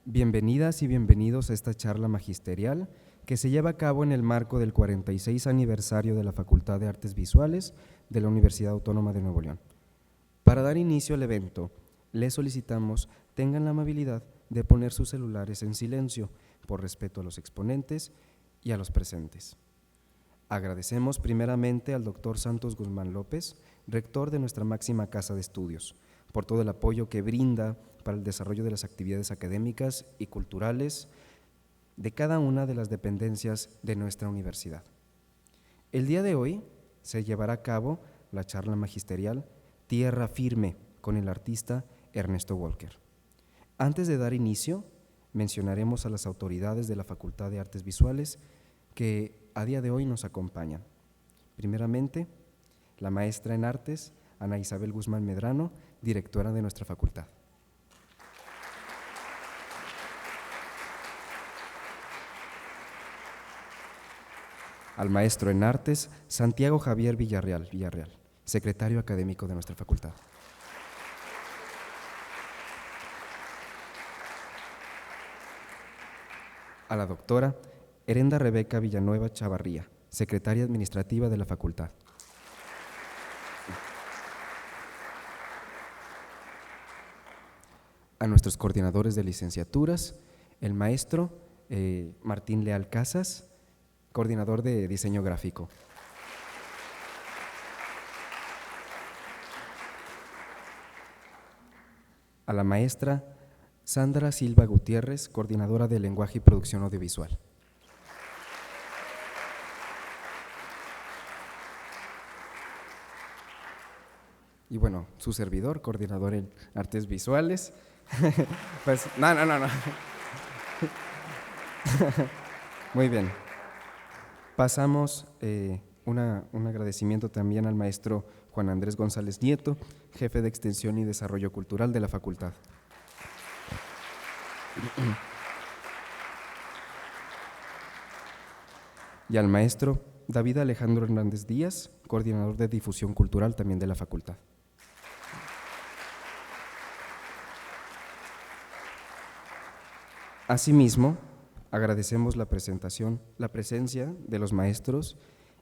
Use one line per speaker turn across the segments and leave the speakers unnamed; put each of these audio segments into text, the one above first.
Bienvenidas y bienvenidos a esta charla magisterial que se lleva a cabo en el marco del 46 aniversario de la Facultad de Artes Visuales de la Universidad Autónoma de Nuevo León. Para dar inicio al evento, les solicitamos tengan la amabilidad de poner sus celulares en silencio por respeto a los exponentes y a los presentes. Agradecemos primeramente al doctor Santos Guzmán López, rector de nuestra máxima casa de estudios, por todo el apoyo que brinda para el desarrollo de las actividades académicas y culturales de cada una de las dependencias de nuestra universidad. El día de hoy se llevará a cabo la charla magisterial Tierra Firme con el artista Ernesto Walker. Antes de dar inicio, mencionaremos a las autoridades de la Facultad de Artes Visuales que a día de hoy nos acompañan. Primeramente, la maestra en Artes, Ana Isabel Guzmán Medrano, directora de nuestra facultad. Al maestro en Artes, Santiago Javier Villarreal, secretario académico de nuestra facultad. A la doctora Herenda Rebeca Villanueva Chavarría, secretaria administrativa de la facultad. A nuestros coordinadores de licenciaturas, el maestro Martín Leal Casas, coordinador de diseño gráfico. A la maestra Sandra Silva Gutiérrez, coordinadora de lenguaje y producción audiovisual. Y bueno, su servidor, coordinador en artes visuales. Pues, no. Muy bien. Pasamos un agradecimiento también al maestro Juan Andrés González Nieto, jefe de Extensión y Desarrollo Cultural de la facultad. Y al maestro David Alejandro Hernández Díaz, coordinador de difusión cultural también de la facultad. Asimismo, agradecemos la presencia de los maestros,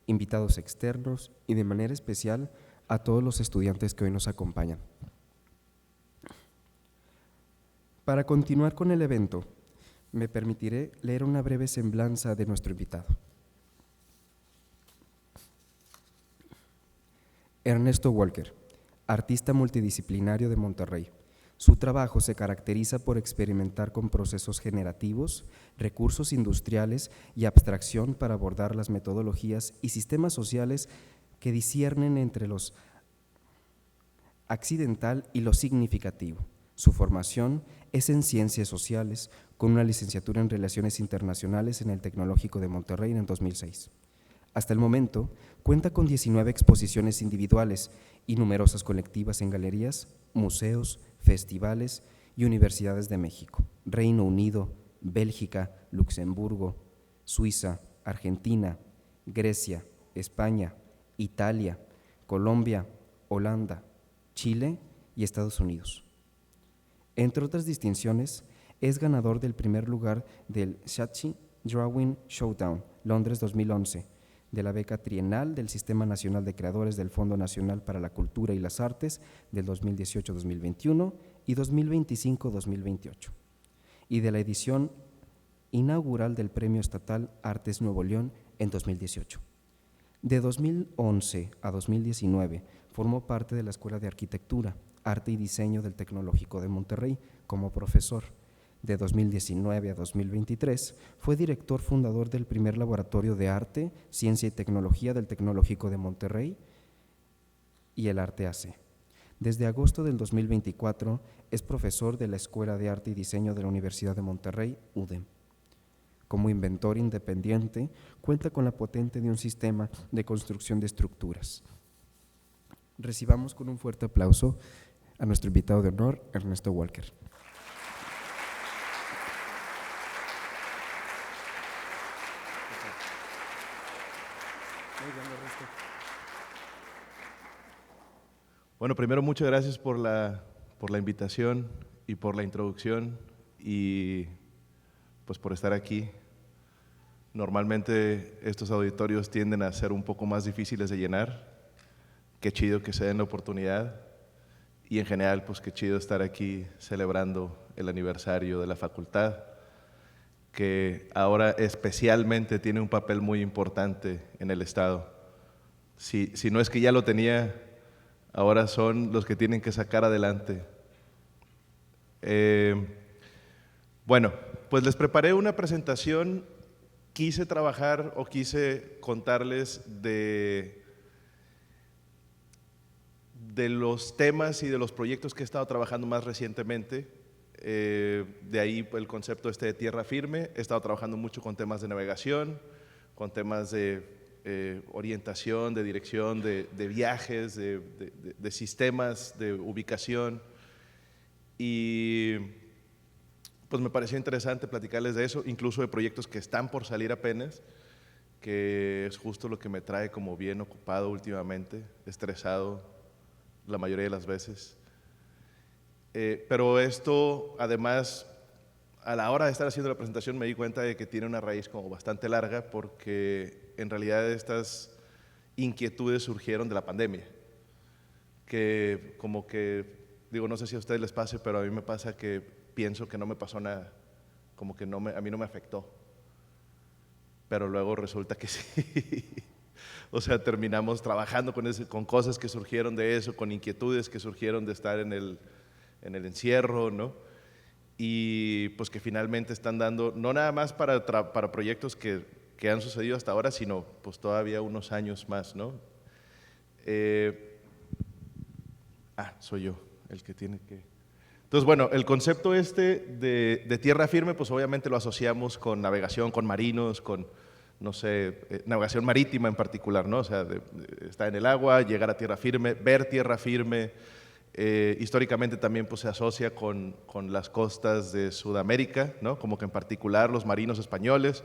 invitados externos y de manera especial a todos los estudiantes que hoy nos acompañan. Para continuar con el evento, me permitiré leer una breve semblanza de nuestro invitado. Ernesto Walker, artista multidisciplinario de Monterrey. Su trabajo se caracteriza por experimentar con procesos generativos, recursos industriales y abstracción para abordar las metodologías y sistemas sociales que disciernen entre lo accidental y lo significativo. Su formación es en Ciencias Sociales, con una licenciatura en Relaciones Internacionales en el Tecnológico de Monterrey en el 2006. Hasta el momento, cuenta con 19 exposiciones individuales y numerosas colectivas en galerías, museos, festivales y universidades de México, Reino Unido, Bélgica, Luxemburgo, Suiza, Argentina, Grecia, España, Italia, Colombia, Holanda, Chile y Estados Unidos. Entre otras distinciones, es ganador del primer lugar del Saatchi Drawing Showdown, Londres 2011, de la beca trienal del Sistema Nacional de Creadores del Fondo Nacional para la Cultura y las Artes del 2018-2021 y 2025-2028, y de la edición inaugural del Premio Estatal Artes Nuevo León en 2018. De 2011 a 2019 formó parte de la Escuela de Arquitectura, Arte y Diseño del Tecnológico de Monterrey como profesor. De 2019 a 2023 fue director fundador del primer Laboratorio de Arte, Ciencia y Tecnología del Tecnológico de Monterrey y el Arte AC. Desde agosto del 2024 es profesor de la Escuela de Arte y Diseño de la Universidad de Monterrey, UDEM. Como inventor independiente, cuenta con la patente de un sistema de construcción de estructuras. Recibamos con un fuerte aplauso a nuestro invitado de honor, Ernesto Walker.
Bueno, primero muchas gracias por la invitación y por la introducción y pues por estar aquí. Normalmente estos auditorios tienden a ser un poco más difíciles de llenar. Qué chido que se den la oportunidad y en general pues qué chido estar aquí celebrando el aniversario de la facultad, que ahora especialmente tiene un papel muy importante en el Estado. Si no es que ya lo tenía, ahora son los que tienen que sacar adelante. Bueno, pues les preparé una presentación. Quise trabajar o quise contarles de los temas y de los proyectos que he estado trabajando más recientemente. De ahí el concepto de tierra firme. He estado trabajando mucho con temas de navegación, con temas de orientación, de dirección, de viajes, de sistemas, de ubicación. Y pues me pareció interesante platicarles de eso, incluso de proyectos que están por salir apenas, que es justo lo que me trae como bien ocupado últimamente, estresado la mayoría de las veces. Pero esto, además, a la hora de estar haciendo la presentación me di cuenta de que tiene una raíz como bastante larga, porque en realidad estas inquietudes surgieron de la pandemia, que como que, digo, no sé si a ustedes les pase, pero a mí me pasa que pienso que no me pasó nada, como que a mí no me afectó, pero luego resulta que sí. O sea, terminamos trabajando con cosas que surgieron de eso, con inquietudes que surgieron de estar en el encierro, ¿no? Y pues que finalmente están dando, no nada más para proyectos que han sucedido hasta ahora, sino pues todavía unos años más, ¿no? Soy yo el que tiene que... Entonces, bueno, el concepto de tierra firme, pues obviamente lo asociamos con navegación, con marinos, con, no sé, navegación marítima en particular, ¿no? O sea, estar en el agua, llegar a tierra firme, ver tierra firme. Históricamente también pues, se asocia con las costas de Sudamérica, ¿no? Como que en particular los marinos españoles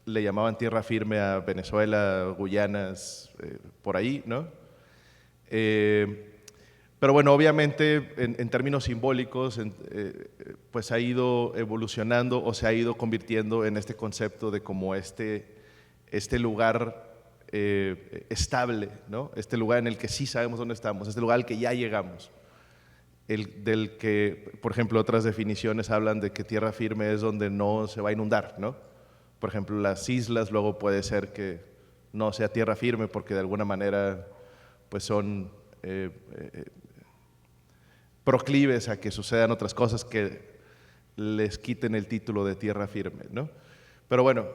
le llamaban tierra firme a Venezuela, Guyanas, por ahí, ¿no? Pero bueno, obviamente en términos simbólicos, pues ha ido evolucionando o se ha ido convirtiendo en este concepto de como este lugar estable, ¿no? Este lugar en el que sí sabemos dónde estamos, este lugar al que ya llegamos. Del que, por ejemplo, otras definiciones hablan de que tierra firme es donde no se va a inundar, ¿no? Por ejemplo, las islas luego puede ser que no sea tierra firme porque de alguna manera pues son proclives a que sucedan otras cosas que les quiten el título de tierra firme, ¿no? Pero bueno,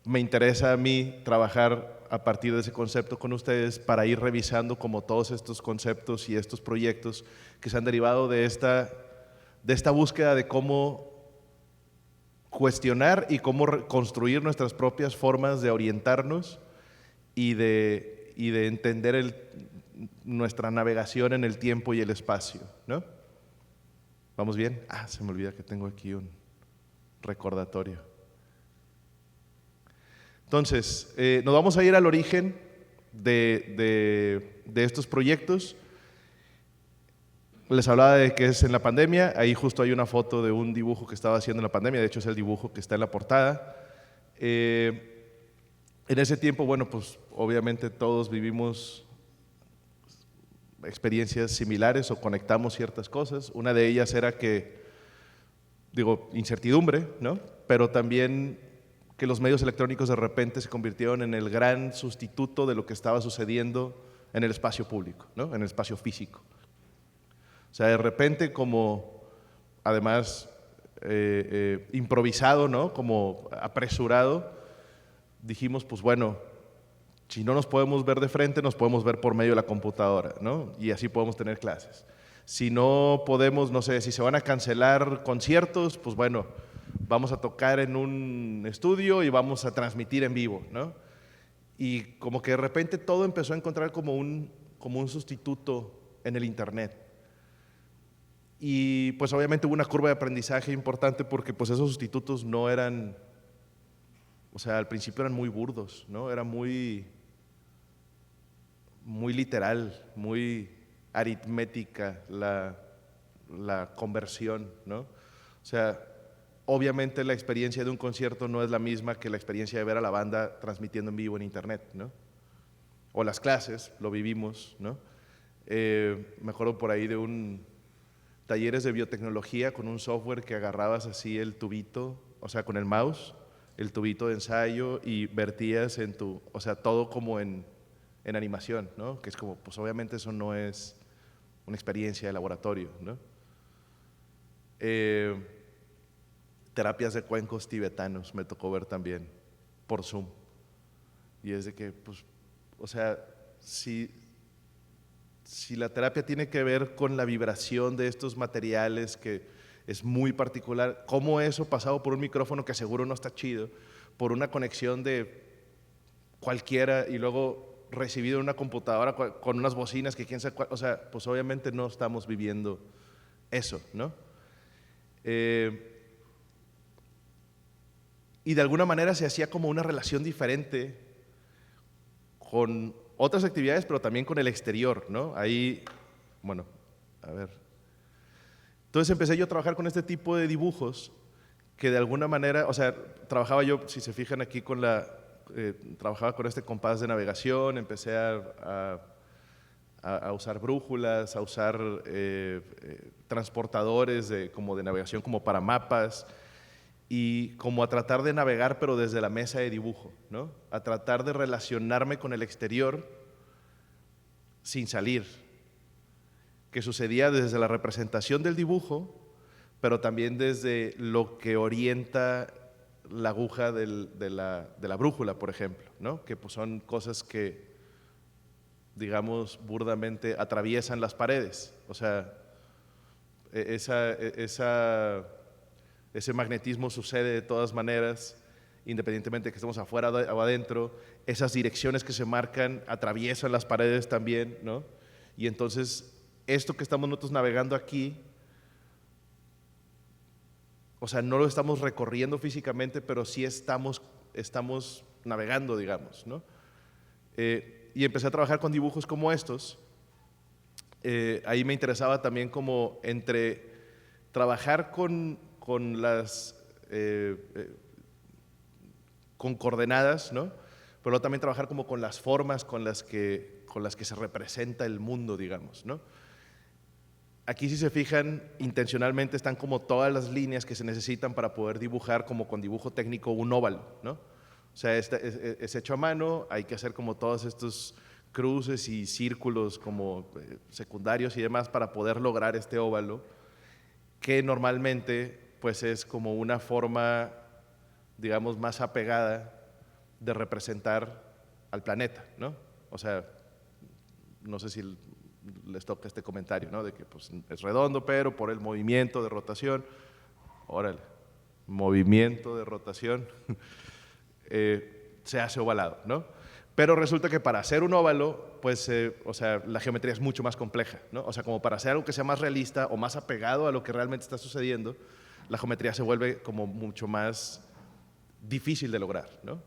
me interesa a mí trabajar a partir de ese concepto con ustedes para ir revisando como todos estos conceptos y estos proyectos que se han derivado de esta búsqueda de cómo cuestionar y cómo construir nuestras propias formas de orientarnos y de entender nuestra navegación en el tiempo y el espacio, ¿no? ¿Vamos bien? Se me olvida que tengo aquí un recordatorio. Entonces, nos vamos a ir al origen de estos proyectos. Les hablaba de que es en la pandemia. Ahí justo hay una foto de un dibujo que estaba haciendo en la pandemia. De hecho, es el dibujo que está en la portada. En ese tiempo, bueno, pues obviamente todos vivimos experiencias similares o conectamos ciertas cosas. Una de ellas era que, incertidumbre, ¿no? Pero también que los medios electrónicos de repente se convirtieron en el gran sustituto de lo que estaba sucediendo en el espacio público, ¿no? En el espacio físico. O sea, de repente como, además, improvisado, ¿no? Como apresurado, dijimos, pues bueno, si no nos podemos ver de frente, nos podemos ver por medio de la computadora, ¿no? Y así podemos tener clases. Si no podemos, no sé, si se van a cancelar conciertos, pues bueno, vamos a tocar en un estudio y vamos a transmitir en vivo, ¿no? Y como que de repente todo empezó a encontrar como un sustituto en el Internet. Y pues obviamente hubo una curva de aprendizaje importante porque pues esos sustitutos no eran, o sea, al principio eran muy burdos, ¿no? Era muy literal, muy aritmética la conversión, ¿no? O sea, obviamente la experiencia de un concierto no es la misma que la experiencia de ver a la banda transmitiendo en vivo en internet, ¿no? O las clases, lo vivimos, ¿no? Me acuerdo por ahí de talleres de biotecnología con un software que agarrabas así el tubito, o sea, con el mouse, el tubito de ensayo y vertías o sea, todo como en animación, ¿no? Que es como, pues obviamente eso no es una experiencia de laboratorio, ¿no? Terapias de cuencos tibetanos me tocó ver también por Zoom. Y es de que, pues, o sea, si la terapia tiene que ver con la vibración de estos materiales que es muy particular, cómo eso pasado por un micrófono que seguro no está chido, por una conexión de cualquiera y luego recibido en una computadora con unas bocinas que quién sabe cuál, o sea, pues obviamente no estamos viviendo eso, ¿no? Y de alguna manera se hacía como una relación diferente con otras actividades, pero también con el exterior, ¿no? Ahí, bueno, a ver. Entonces empecé yo a trabajar con este tipo de dibujos que de alguna manera, o sea, trabajaba yo, si se fijan aquí trabajaba con este compás de navegación, empecé a usar brújulas, a usar transportadores como de navegación como para mapas y como a tratar de navegar pero desde la mesa de dibujo, ¿no? A tratar de relacionarme con el exterior sin salir, que sucedía desde la representación del dibujo, pero también desde lo que orienta la aguja de la brújula, por ejemplo, ¿no? Que pues son cosas que, digamos, burdamente atraviesan las paredes. O sea, ese magnetismo sucede de todas maneras, independientemente de que estemos afuera o adentro. Esas direcciones que se marcan atraviesan las paredes también, ¿no? Y entonces, esto que estamos nosotros navegando aquí, o sea, no lo estamos recorriendo físicamente, pero sí estamos navegando, digamos, ¿no? Y empecé a trabajar con dibujos como estos. Ahí me interesaba también como entre trabajar con coordenadas, ¿no? Pero también trabajar como con las formas con las que se representa el mundo, digamos, ¿no? Aquí, si se fijan, intencionalmente están como todas las líneas que se necesitan para poder dibujar como con dibujo técnico un óvalo, ¿no? O sea, es hecho a mano, hay que hacer como todos estos cruces y círculos como secundarios y demás para poder lograr este óvalo, que normalmente pues es como una forma, digamos, más apegada de representar al planeta, ¿no? O sea, no sé si les toca este comentario, ¿no? De que pues, es redondo, pero por el movimiento de rotación, órale, movimiento de rotación, se hace ovalado, ¿no? Pero resulta que para hacer un óvalo, pues, o sea, la geometría es mucho más compleja, ¿no? O sea, como para hacer algo que sea más realista o más apegado a lo que realmente está sucediendo, la geometría se vuelve como mucho más difícil de lograr, ¿no?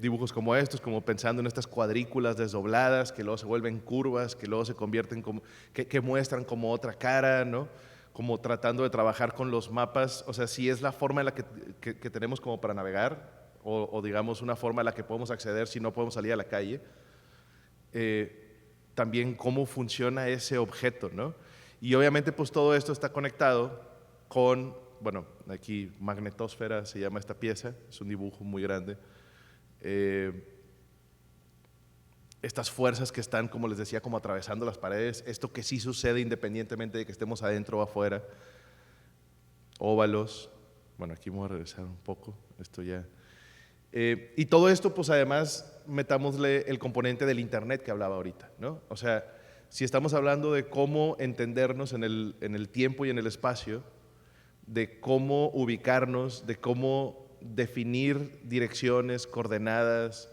Dibujos como estos, como pensando en estas cuadrículas desdobladas que luego se vuelven curvas, que luego se convierten como, que muestran como otra cara, ¿no? Como tratando de trabajar con los mapas, o sea, si es la forma en la que tenemos como para navegar, o digamos una forma en la que podemos acceder si no podemos salir a la calle, también cómo funciona ese objeto, ¿no? Y obviamente pues todo esto está conectado con, bueno, aquí magnetosfera se llama esta pieza, es un dibujo muy grande. Estas fuerzas que están, como les decía, como atravesando las paredes, esto que sí sucede independientemente de que estemos adentro o afuera, óvalos, bueno, aquí vamos a regresar un poco, esto ya. Y todo esto, pues además, metámosle el componente del internet que hablaba ahorita, ¿no? O sea, si estamos hablando de cómo entendernos en el tiempo y en el espacio, de cómo ubicarnos, de cómo definir direcciones, coordenadas,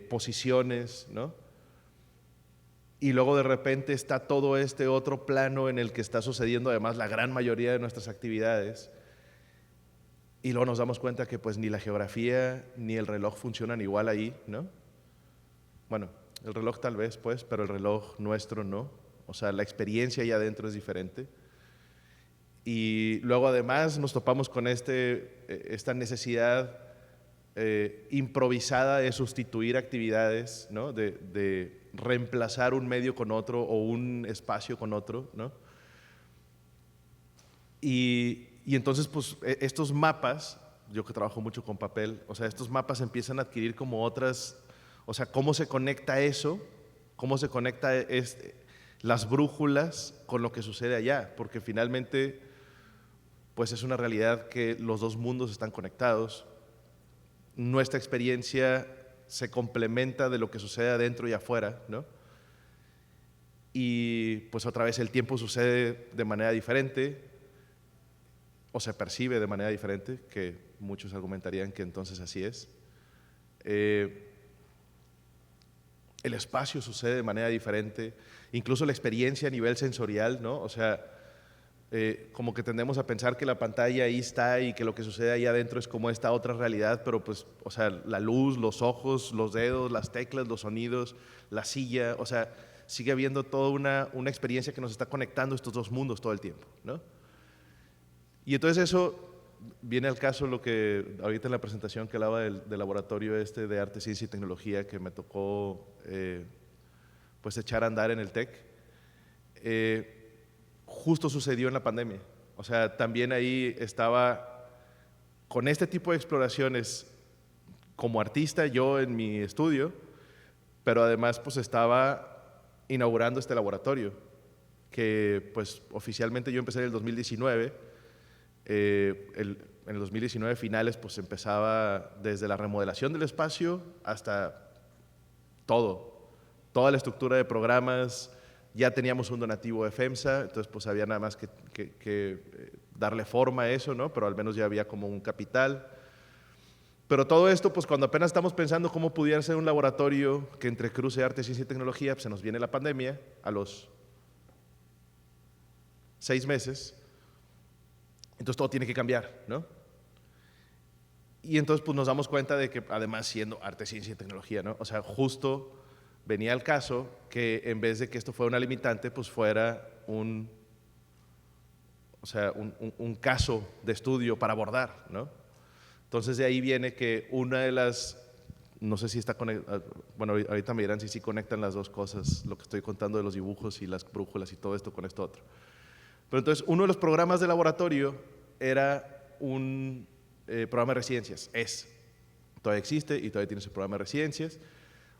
posiciones, ¿no? Y luego de repente está todo este otro plano en el que está sucediendo además la gran mayoría de nuestras actividades. Y luego nos damos cuenta que pues ni la geografía ni el reloj funcionan igual ahí, ¿no? Bueno, el reloj tal vez, pues, pero el reloj nuestro no. O sea, la experiencia allá adentro es diferente. Y luego además nos topamos con esta necesidad improvisada de sustituir actividades, ¿no? De reemplazar un medio con otro o un espacio con otro, ¿no? Y entonces, pues, estos mapas, yo que trabajo mucho con papel, o sea, estos mapas empiezan a adquirir como otras, o sea, cómo se conecta eso, cómo se conecta las brújulas con lo que sucede allá, porque finalmente, pues es una realidad que los dos mundos están conectados. Nuestra experiencia se complementa de lo que sucede adentro y afuera, ¿no? Y pues otra vez el tiempo sucede de manera diferente, o se percibe de manera diferente, que muchos argumentarían que entonces así es. El espacio sucede de manera diferente, incluso la experiencia a nivel sensorial, ¿no? O sea, como que tendemos a pensar que la pantalla ahí está y que lo que sucede ahí adentro es como esta otra realidad, pero pues, o sea, la luz, los ojos, los dedos, las teclas, los sonidos, la silla, o sea, sigue habiendo toda una experiencia que nos está conectando estos dos mundos todo el tiempo, ¿no? Y entonces eso viene al caso lo que ahorita en la presentación que hablaba del laboratorio de arte, ciencia y tecnología que me tocó pues echar a andar en el TEC. Justo sucedió en la pandemia. O sea, también ahí estaba con este tipo de exploraciones como artista yo en mi estudio, pero además pues estaba inaugurando este laboratorio que pues oficialmente yo empecé en el 2019. En el 2019 finales pues empezaba desde la remodelación del espacio hasta toda la estructura de programas. Ya teníamos un donativo de FEMSA, entonces pues había nada más que darle forma a eso, ¿no? Pero al menos ya había como un capital. Pero todo esto, pues cuando apenas estamos pensando cómo pudiera ser un laboratorio que entrecruce arte, ciencia y tecnología, pues se nos viene la pandemia a los 6 meses. Entonces todo tiene que cambiar, ¿no? Y entonces pues nos damos cuenta de que además siendo arte, ciencia y tecnología, ¿no? O sea, justo venía el caso que en vez de que esto fuera una limitante, pues fuera un caso de estudio para abordar, ¿no? Entonces de ahí viene que una de las, no sé si está conectada, bueno, ahorita me dirán si sí conectan las dos cosas, lo que estoy contando de los dibujos y las brújulas y todo esto con esto otro. Pero entonces uno de los programas de laboratorio era un programa de residencias, todavía existe y todavía tiene ese programa de residencias.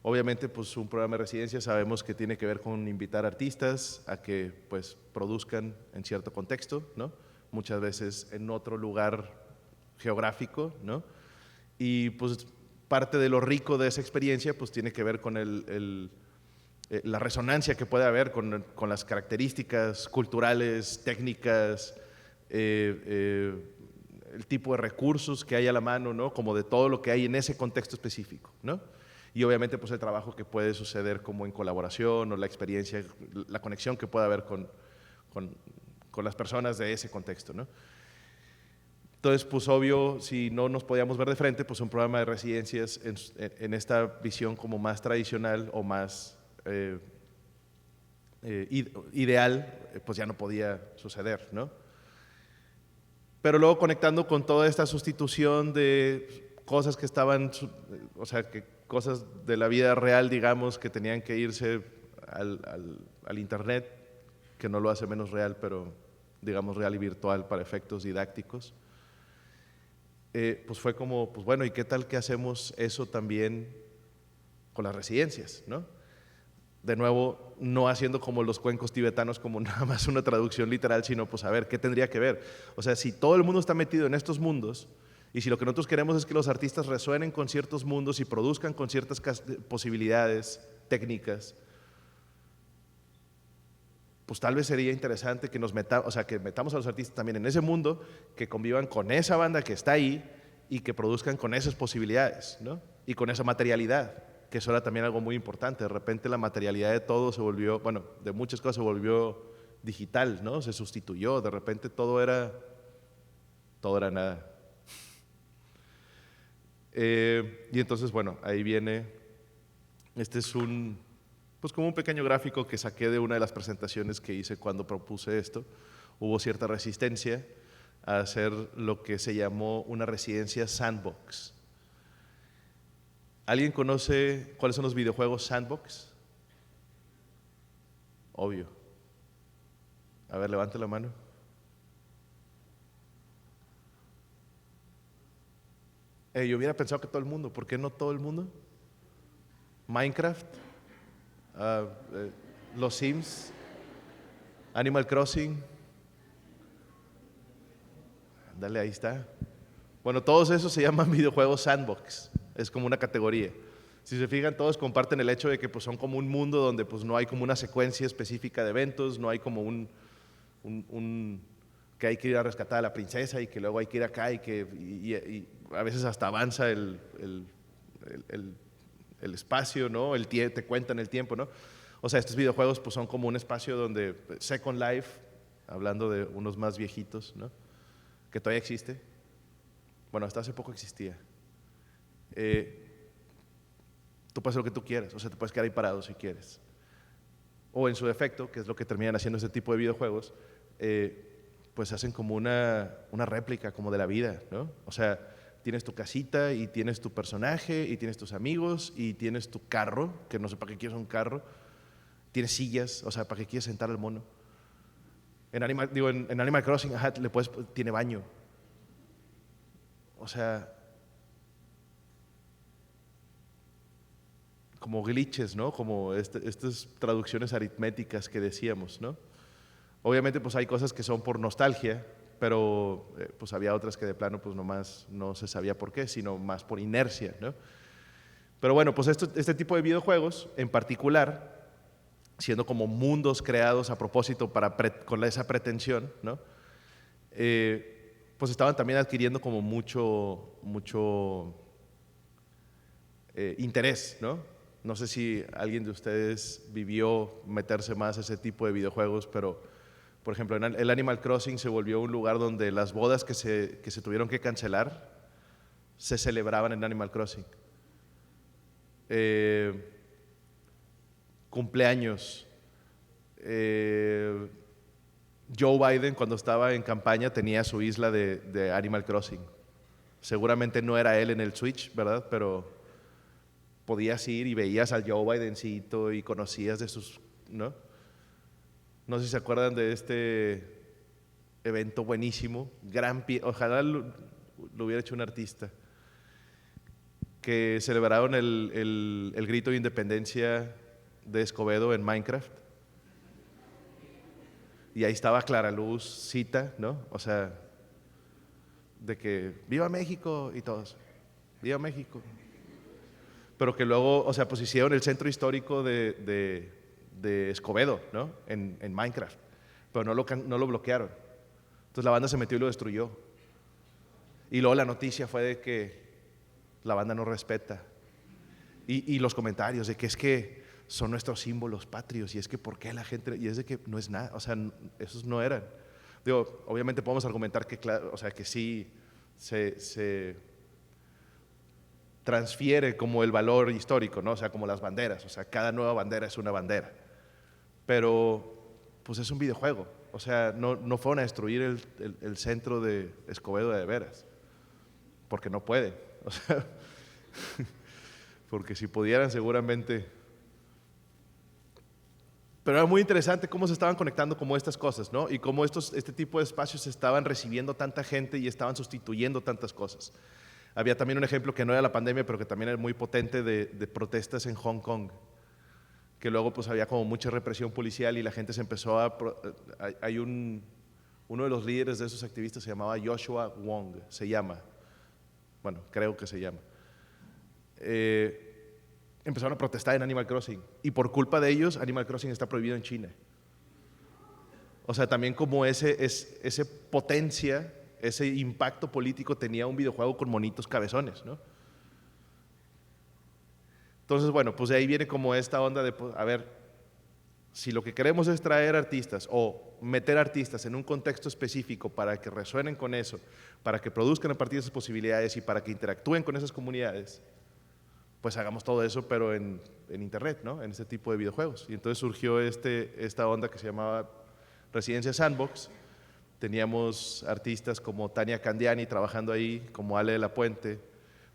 Obviamente, pues un programa de residencias sabemos que tiene que ver con invitar artistas a que pues produzcan en cierto contexto, ¿no? Muchas veces en otro lugar geográfico, ¿no? Y pues parte de lo rico de esa experiencia pues tiene que ver con la resonancia que puede haber con las características culturales, técnicas, el tipo de recursos que hay a la mano, ¿no? Como de todo lo que hay en ese contexto específico, ¿no? Y obviamente pues el trabajo que puede suceder como en colaboración o la experiencia, la conexión que puede haber con las personas de ese contexto, ¿no? Entonces, pues obvio, si no nos podíamos ver de frente, pues un programa de residencias en esta visión como más tradicional o más ideal, pues ya no podía suceder, ¿no? Pero luego conectando con toda esta sustitución de cosas que estaban, o sea, que cosas de la vida real, digamos, que tenían que irse al internet, que no lo hace menos real, pero digamos real y virtual para efectos didácticos. Pues fue como, pues bueno, ¿y qué tal que hacemos eso también con las residencias, ¿no? De nuevo, no haciendo como los cuencos tibetanos, como nada más una traducción literal, sino pues a ver, ¿qué tendría que ver? O sea, si todo el mundo está metido en estos mundos, y si lo que nosotros queremos es que los artistas resuenen con ciertos mundos y produzcan con ciertas posibilidades técnicas, pues tal vez sería interesante que que metamos a los artistas también en ese mundo, que convivan con esa banda que está ahí y que produzcan con esas posibilidades, ¿no? Y con esa materialidad, que eso era también algo muy importante. De repente la materialidad de todo se volvió, bueno, de muchas cosas se volvió digital, ¿no? Se sustituyó, de repente todo era nada. Y entonces, bueno, ahí viene, este es un pues como un pequeño gráfico que saqué de una de las presentaciones que hice cuando propuse esto. Hubo cierta resistencia a hacer lo que se llamó una residencia sandbox. ¿Alguien conoce cuáles son los videojuegos sandbox? Obvio. A ver, levante la mano. Yo hubiera pensado que todo el mundo. ¿Por qué no todo el mundo? Minecraft, los Sims, Animal Crossing. Dale, ahí está. Bueno, todos esos se llaman videojuegos sandbox. Es como una categoría. Si se fijan, todos comparten el hecho de que pues, son como un mundo donde pues, no hay como una secuencia específica de eventos, no hay como que hay que ir a rescatar a la princesa y que luego hay que ir acá y a veces hasta avanza el espacio, ¿no? Te cuentan el tiempo, ¿no? O sea, estos videojuegos pues, son como un espacio donde Second Life, hablando de unos más viejitos, ¿no? Que todavía existe. Bueno, hasta hace poco existía. Tú puedes hacer lo que tú quieras, o sea, te puedes quedar ahí parado si quieres. O en su defecto, que es lo que terminan haciendo este tipo de videojuegos, pues hacen como una réplica como de la vida, ¿no? O sea, tienes tu casita y tienes tu personaje y tienes tus amigos y tienes tu carro, que no sé para qué quieres un carro, tienes sillas, o sea, para qué quieres sentar al mono. En Animal Crossing, ajá, tiene baño. O sea, como glitches, ¿no? Como estas traducciones aritméticas que decíamos, ¿no? Obviamente, pues hay cosas que son por nostalgia, pero pues había otras que de plano, pues nomás no se sabía por qué, sino más por inercia, ¿no? Pero bueno, pues este tipo de videojuegos, en particular, siendo como mundos creados a propósito con esa pretensión, ¿no? Pues estaban también adquiriendo como mucho interés, ¿no? No sé si alguien de ustedes vivió meterse más a ese tipo de videojuegos, pero, por ejemplo, el Animal Crossing se volvió un lugar donde las bodas que se tuvieron que cancelar se celebraban en Animal Crossing. Cumpleaños. Joe Biden, cuando estaba en campaña, tenía su isla de Animal Crossing. Seguramente no era él en el Switch, ¿verdad? Pero podías ir y veías al Joe Bidencito y conocías de sus, ¿no? No sé si se acuerdan de este evento buenísimo, ojalá lo hubiera hecho un artista, que celebraron el grito de independencia de Escobedo en Minecraft. Y ahí estaba Clara Luz, Cita, ¿no? O sea, de que ¡viva México! Y todos, ¡viva México! Pero que luego, o sea, pues hicieron el centro histórico de Escobedo, ¿no? En Minecraft, pero no lo bloquearon. Entonces la banda se metió y lo destruyó. Y luego la noticia fue de que la banda no respeta. Y los comentarios de que es que son nuestros símbolos patrios y es que ¿por qué la gente? Y es de que no es nada, o sea, esos no eran. Digo, obviamente podemos argumentar que, claro, o sea, que sí se transfiere como el valor histórico, ¿no? O sea, como las banderas, o sea, cada nueva bandera es una bandera. Pero, pues es un videojuego, o sea, no fueron a destruir el centro de Escobedo de veras, porque no pueden, o sea, porque si pudieran seguramente. Pero era muy interesante cómo se estaban conectando como estas cosas, ¿no? Y cómo este tipo de espacios estaban recibiendo tanta gente y estaban sustituyendo tantas cosas. Había también un ejemplo que no era la pandemia, pero que también era muy potente de protestas en Hong Kong, que luego pues había como mucha represión policial y la gente se empezó uno de los líderes de esos activistas se llamaba Joshua Wong, bueno, creo que se llama. Empezaron a protestar en Animal Crossing y por culpa de ellos Animal Crossing está prohibido en China. O sea, también como ese potencia, ese impacto político tenía un videojuego con monitos cabezones, ¿no? Entonces, bueno, pues de ahí viene como esta onda de, pues, a ver, si lo que queremos es traer artistas o meter artistas en un contexto específico para que resuenen con eso, para que produzcan a partir de esas posibilidades y para que interactúen con esas comunidades, pues hagamos todo eso, pero en internet, ¿no? En este tipo de videojuegos. Y entonces surgió esta onda que se llamaba Residencia Sandbox. Teníamos artistas como Tania Candiani trabajando ahí, como Ale de la Puente,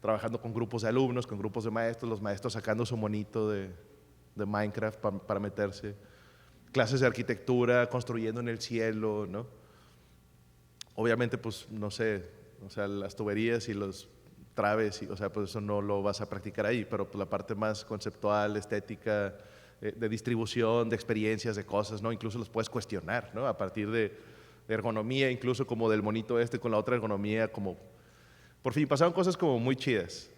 trabajando con grupos de alumnos, con grupos de maestros, los maestros sacando su monito de Minecraft para meterse, clases de arquitectura, construyendo en el cielo, ¿no? Obviamente, pues, no sé, o sea, las tuberías y los traves, o sea, pues eso no lo vas a practicar ahí, pero pues, la parte más conceptual, estética, de distribución, de experiencias, de cosas, ¿no? Incluso los puedes cuestionar, ¿no? A partir de ergonomía, incluso como del monito con la otra ergonomía, como… Por fin, pasaron cosas como muy chidas.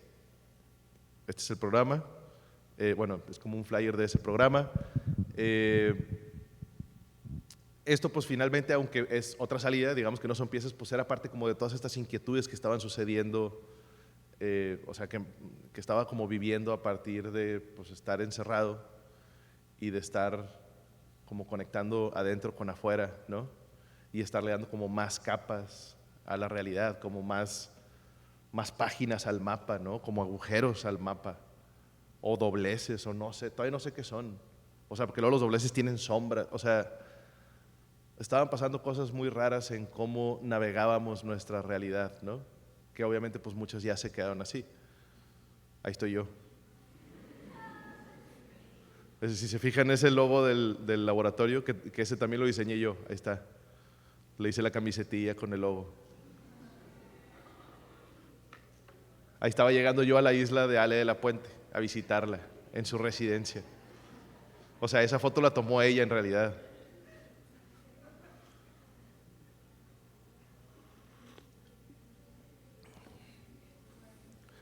Este es el programa. Bueno, es como un flyer de ese programa. Esto pues finalmente, aunque es otra salida, digamos que no son piezas, pues era parte como de todas estas inquietudes que estaban sucediendo, o sea, que estaba como viviendo a partir de pues, estar encerrado y de estar como conectando adentro con afuera, ¿no? Y estarle dando como más capas a la realidad, como más páginas al mapa, ¿no? Como agujeros al mapa, o dobleces, o no sé, todavía no sé qué son. O sea, porque luego los dobleces tienen sombra, o sea, estaban pasando cosas muy raras en cómo navegábamos nuestra realidad, ¿no? Que obviamente pues muchas ya se quedaron así. Ahí estoy yo. Si se fijan, es el logo del laboratorio, que ese también lo diseñé yo, ahí está. Le hice la camisetilla con el logo. Ahí estaba llegando yo a la isla de Ale de la Puente, a visitarla, en su residencia. O sea, esa foto la tomó ella en realidad.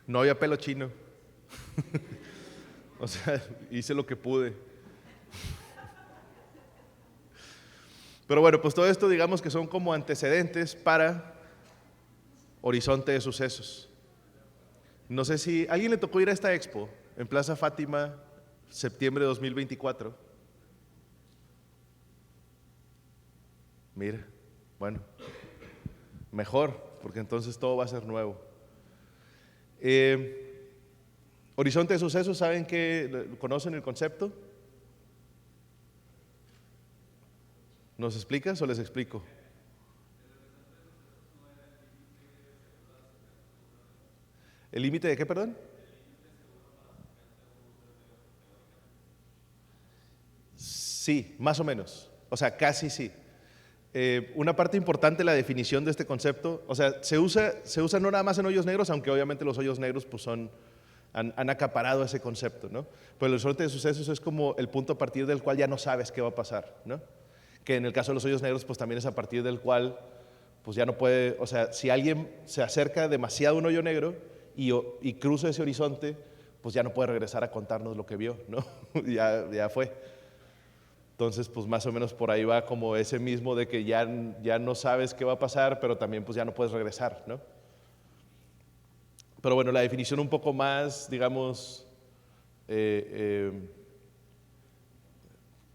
No había pelo chino. O sea, hice lo que pude. Pero bueno, pues todo esto digamos que son como antecedentes para Horizonte de Sucesos. No sé si a alguien le tocó ir a esta expo en Plaza Fátima, septiembre de 2024. Mira, bueno, mejor, porque entonces todo va a ser nuevo. Horizonte de Sucesos, ¿saben qué? ¿Conocen el concepto? ¿Nos explicas o les explico? ¿El límite de qué, perdón? Sí, más o menos. O sea, casi sí. Una parte importante de la definición de este concepto, o sea, se usa no nada más en hoyos negros, aunque obviamente los hoyos negros pues han acaparado ese concepto, ¿no? Pero el horizonte de sucesos es como el punto a partir del cual ya no sabes qué va a pasar, ¿no? Que en el caso de los hoyos negros pues también es a partir del cual pues ya no puede, o sea, si alguien se acerca demasiado a un hoyo negro y cruza ese horizonte, pues ya no puede regresar a contarnos lo que vio, ¿no? ya fue. Entonces, pues más o menos por ahí va como ese mismo de que ya no sabes qué va a pasar, pero también pues ya no puedes regresar, ¿no? Pero bueno, la definición un poco más, digamos,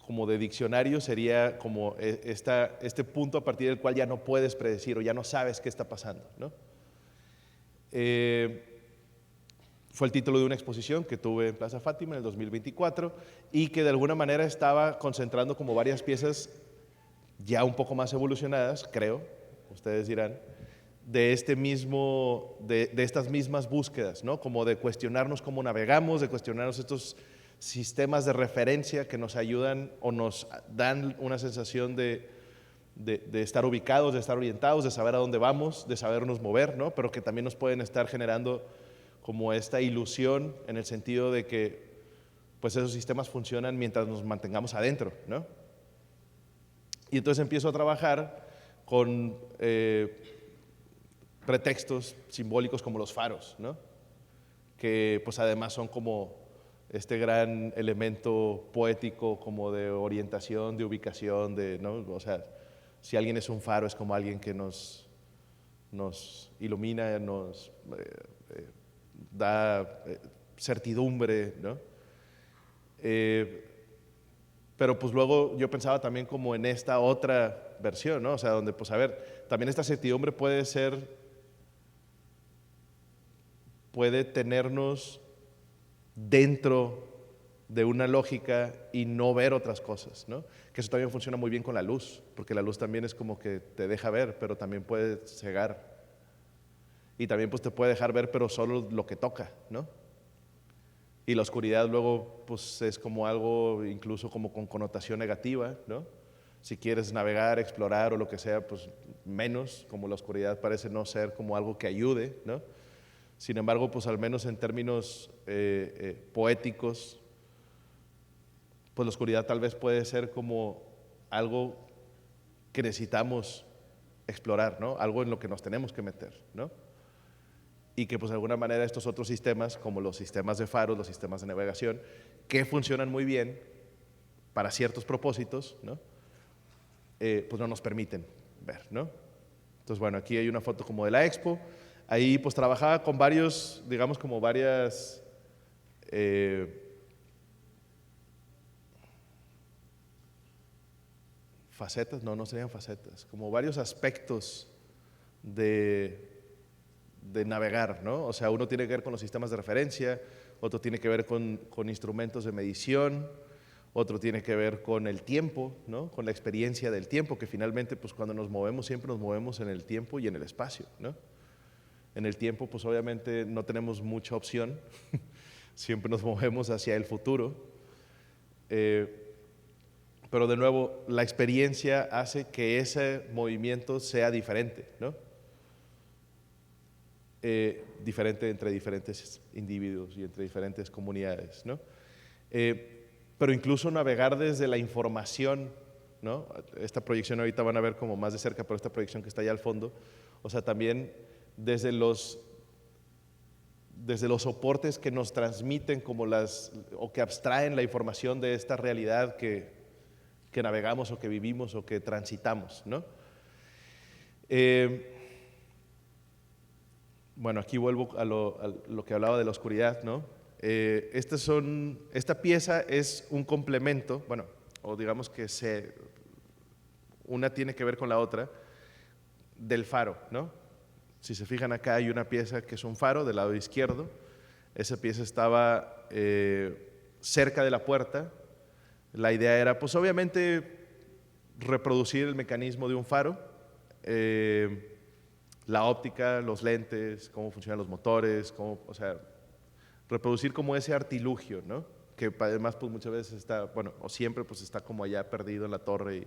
como de diccionario sería como este punto a partir del cual ya no puedes predecir o ya no sabes qué está pasando, ¿no? Fue el título de una exposición que tuve en Plaza Fátima en el 2024 y que de alguna manera estaba concentrando como varias piezas ya un poco más evolucionadas, creo, ustedes dirán, de estas mismas búsquedas, ¿no? Como de cuestionarnos cómo navegamos, de cuestionarnos estos sistemas de referencia que nos ayudan o nos dan una sensación de estar ubicados, de estar orientados, de saber a dónde vamos, de sabernos mover, ¿no? Pero que también nos pueden estar generando como esta ilusión en el sentido de que pues esos sistemas funcionan mientras nos mantengamos adentro, ¿no? Y entonces empiezo a trabajar con pretextos simbólicos como los faros, ¿no? Que pues además son como este gran elemento poético como de orientación, de ubicación, ¿no? O sea, si alguien es un faro es como alguien que nos ilumina, nos da certidumbre, ¿no? Pero pues luego yo pensaba también como en esta otra versión, ¿no? O sea, donde pues a ver, también esta certidumbre puede tenernos dentro de una lógica y no ver otras cosas, ¿no? Que eso también funciona muy bien con la luz, porque la luz también es como que te deja ver, pero también puede cegar. Y también pues te puede dejar ver, pero solo lo que toca, ¿no? Y la oscuridad luego pues es como algo incluso como con connotación negativa, ¿no? Si quieres navegar, explorar o lo que sea, pues menos, como la oscuridad parece no ser como algo que ayude, ¿no? Sin embargo, pues al menos en términos poéticos, pues la oscuridad tal vez puede ser como algo que necesitamos explorar, ¿no? Algo en lo que nos tenemos que meter, ¿no? Y que pues de alguna manera estos otros sistemas, como los sistemas de faros, los sistemas de navegación, que funcionan muy bien para ciertos propósitos, ¿no? Pues no nos permiten ver, ¿no? Entonces, bueno, aquí hay una foto como de la expo. Ahí pues trabajaba con varios, digamos como varias facetas, no serían facetas, como varios aspectos de navegar, ¿no? O sea, uno tiene que ver con los sistemas de referencia, otro tiene que ver con instrumentos de medición, otro tiene que ver con el tiempo, ¿no? Con la experiencia del tiempo, que finalmente, pues cuando nos movemos, siempre nos movemos en el tiempo y en el espacio, ¿no? En el tiempo, pues obviamente no tenemos mucha opción, siempre nos movemos hacia el futuro, pero de nuevo, la experiencia hace que ese movimiento sea diferente, ¿no? Diferente entre diferentes individuos y entre diferentes comunidades, ¿no? Pero incluso navegar desde la información, ¿no? Esta proyección ahorita van a ver como más de cerca, pero esta proyección que está allá al fondo, o sea, también desde los soportes que nos transmiten como o que abstraen la información de esta realidad que navegamos o que vivimos o que transitamos, ¿no? Bueno, aquí vuelvo a lo que hablaba de la oscuridad, ¿no? Esta pieza es un complemento, bueno, o digamos que una tiene que ver con la otra, del faro, ¿no? Si se fijan acá hay una pieza que es un faro del lado izquierdo, esa pieza estaba cerca de la puerta, la idea era pues obviamente reproducir el mecanismo de un faro, la óptica, los lentes, cómo funcionan los motores, o sea, reproducir como ese artilugio, ¿no? Que además pues muchas veces está, bueno, o siempre pues está como allá perdido en la torre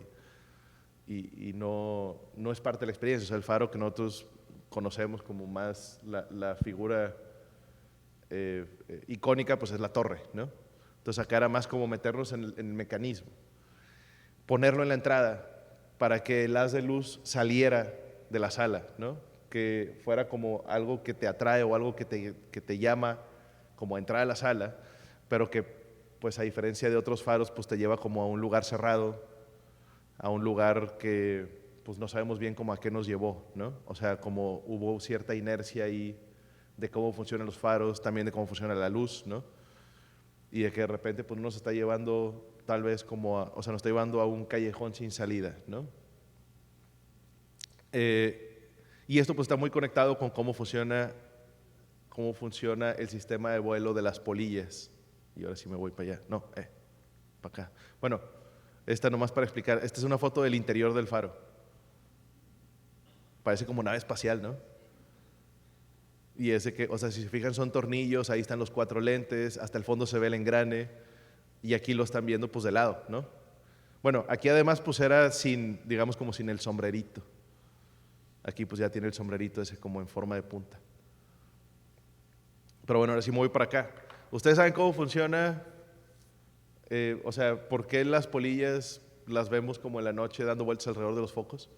y no es parte de la experiencia. O sea, el faro que nosotros conocemos como más la figura icónica pues es la torre, ¿no? Entonces acá era más como meternos en el mecanismo, ponerlo en la entrada para que el haz de luz saliera de la sala, ¿no? Que fuera como algo que te atrae o algo que te llama como a entrar a la sala, pero que pues a diferencia de otros faros pues te lleva como a un lugar cerrado, a un lugar que pues no sabemos bien cómo a qué nos llevó, ¿no? O sea, como hubo cierta inercia ahí de cómo funcionan los faros, también de cómo funciona la luz, ¿no? Y de que de repente pues nos está llevando tal vez como o sea, nos está llevando a un callejón sin salida, ¿no? Y esto pues está muy conectado con cómo funciona el sistema de vuelo de las polillas. Y ahora sí me voy para allá. No, para acá. Bueno, esta nomás para explicar. Esta es una foto del interior del faro. Parece como nave espacial, ¿no? Y ese que, o sea, si se fijan son tornillos, ahí están los 4 lentes, hasta el fondo se ve el engrane y aquí lo están viendo pues de lado, ¿no? Bueno, aquí además pues era sin, digamos como sin el sombrerito. Aquí pues ya tiene el sombrerito ese como en forma de punta. Pero bueno, ahora sí me voy para acá. ¿Ustedes saben cómo funciona? O sea, ¿por qué las polillas las vemos como en la noche dando vueltas alrededor de los focos?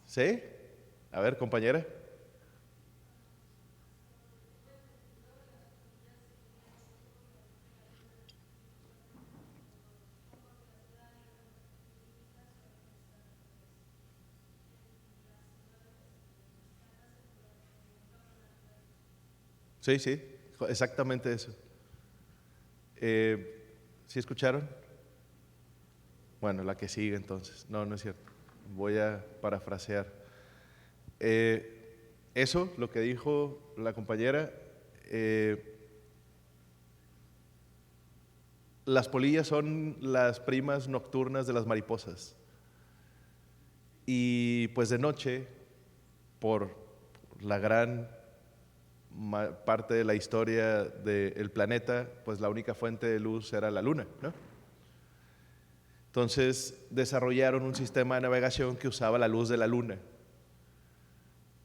¿Sí? A ver, compañera. Sí, sí, exactamente eso. ¿Sí escucharon? Bueno, la que sigue entonces. No, no es cierto. Voy a parafrasear. eso, lo que dijo la compañera, las polillas son las primas nocturnas de las mariposas. Y pues de noche, por la gran parte de la historia del planeta, pues la única fuente de luz era la luna, ¿no? Entonces desarrollaron un sistema de navegación que usaba la luz de la luna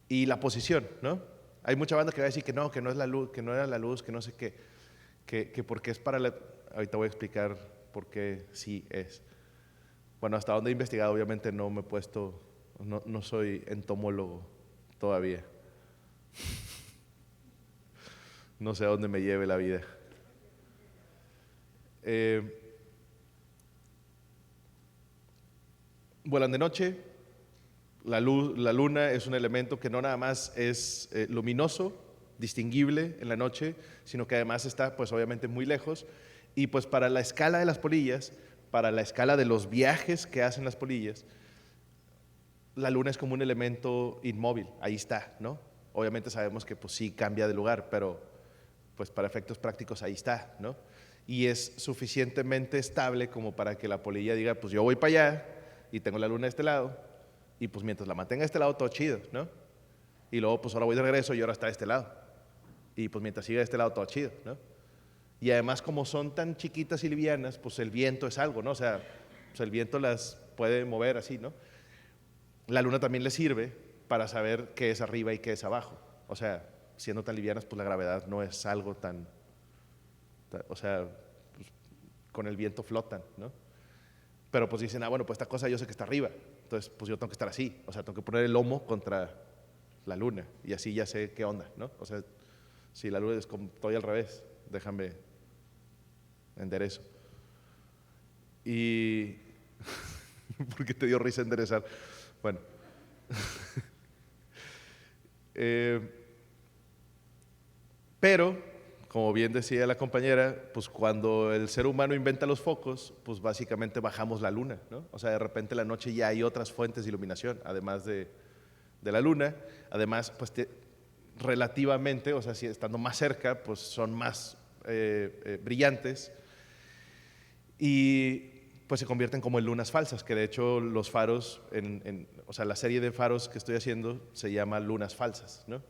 y la posición, ¿no? Hay mucha banda que va a decir que no es la luz, que no era la luz, que no sé qué, que porque es para la... Ahorita voy a explicar por qué sí es. Bueno, hasta donde he investigado, obviamente no me he puesto, no soy entomólogo todavía. No sé a dónde me lleve la vida. Vuelan de noche. La luna es un elemento que no nada más es luminoso, distinguible en la noche, sino que además está, pues obviamente, muy lejos. Y pues para la escala de las polillas, para la escala de los viajes que hacen las polillas, la luna es como un elemento inmóvil, ahí está, ¿no? Obviamente sabemos que pues sí cambia de lugar, pero pues para efectos prácticos ahí está, ¿no? Y es suficientemente estable como para que la polilla diga, pues yo voy para allá y tengo la luna de este lado, y pues mientras la mantenga de este lado todo chido, ¿no? Y luego pues ahora voy de regreso y ahora está de este lado. Y pues mientras siga de este lado todo chido, ¿no? Y además como son tan chiquitas y livianas, pues el viento es algo, ¿no? O sea, pues el viento las puede mover así, ¿no? La luna también le sirve para saber qué es arriba y qué es abajo. O sea, siendo tan livianas, pues la gravedad no es algo tan o sea, pues, con el viento flotan, ¿no? Pero pues dicen, bueno, pues esta cosa yo sé que está arriba, entonces pues yo tengo que estar así, o sea, tengo que poner el lomo contra la luna y así ya sé qué onda, ¿no? O sea, si la luna es como estoy al revés, déjame enderezo. Y ¿por qué te dio risa enderezar? Bueno. Pero, como bien decía la compañera, pues cuando el ser humano inventa los focos, pues básicamente bajamos la luna, ¿no? O sea, de repente en la noche ya hay otras fuentes de iluminación, además de la luna. Además, pues relativamente, o sea, si estando más cerca, pues son más brillantes y pues se convierten como en lunas falsas, que de hecho los faros, o sea, la serie de faros que estoy haciendo se llama lunas falsas, ¿no?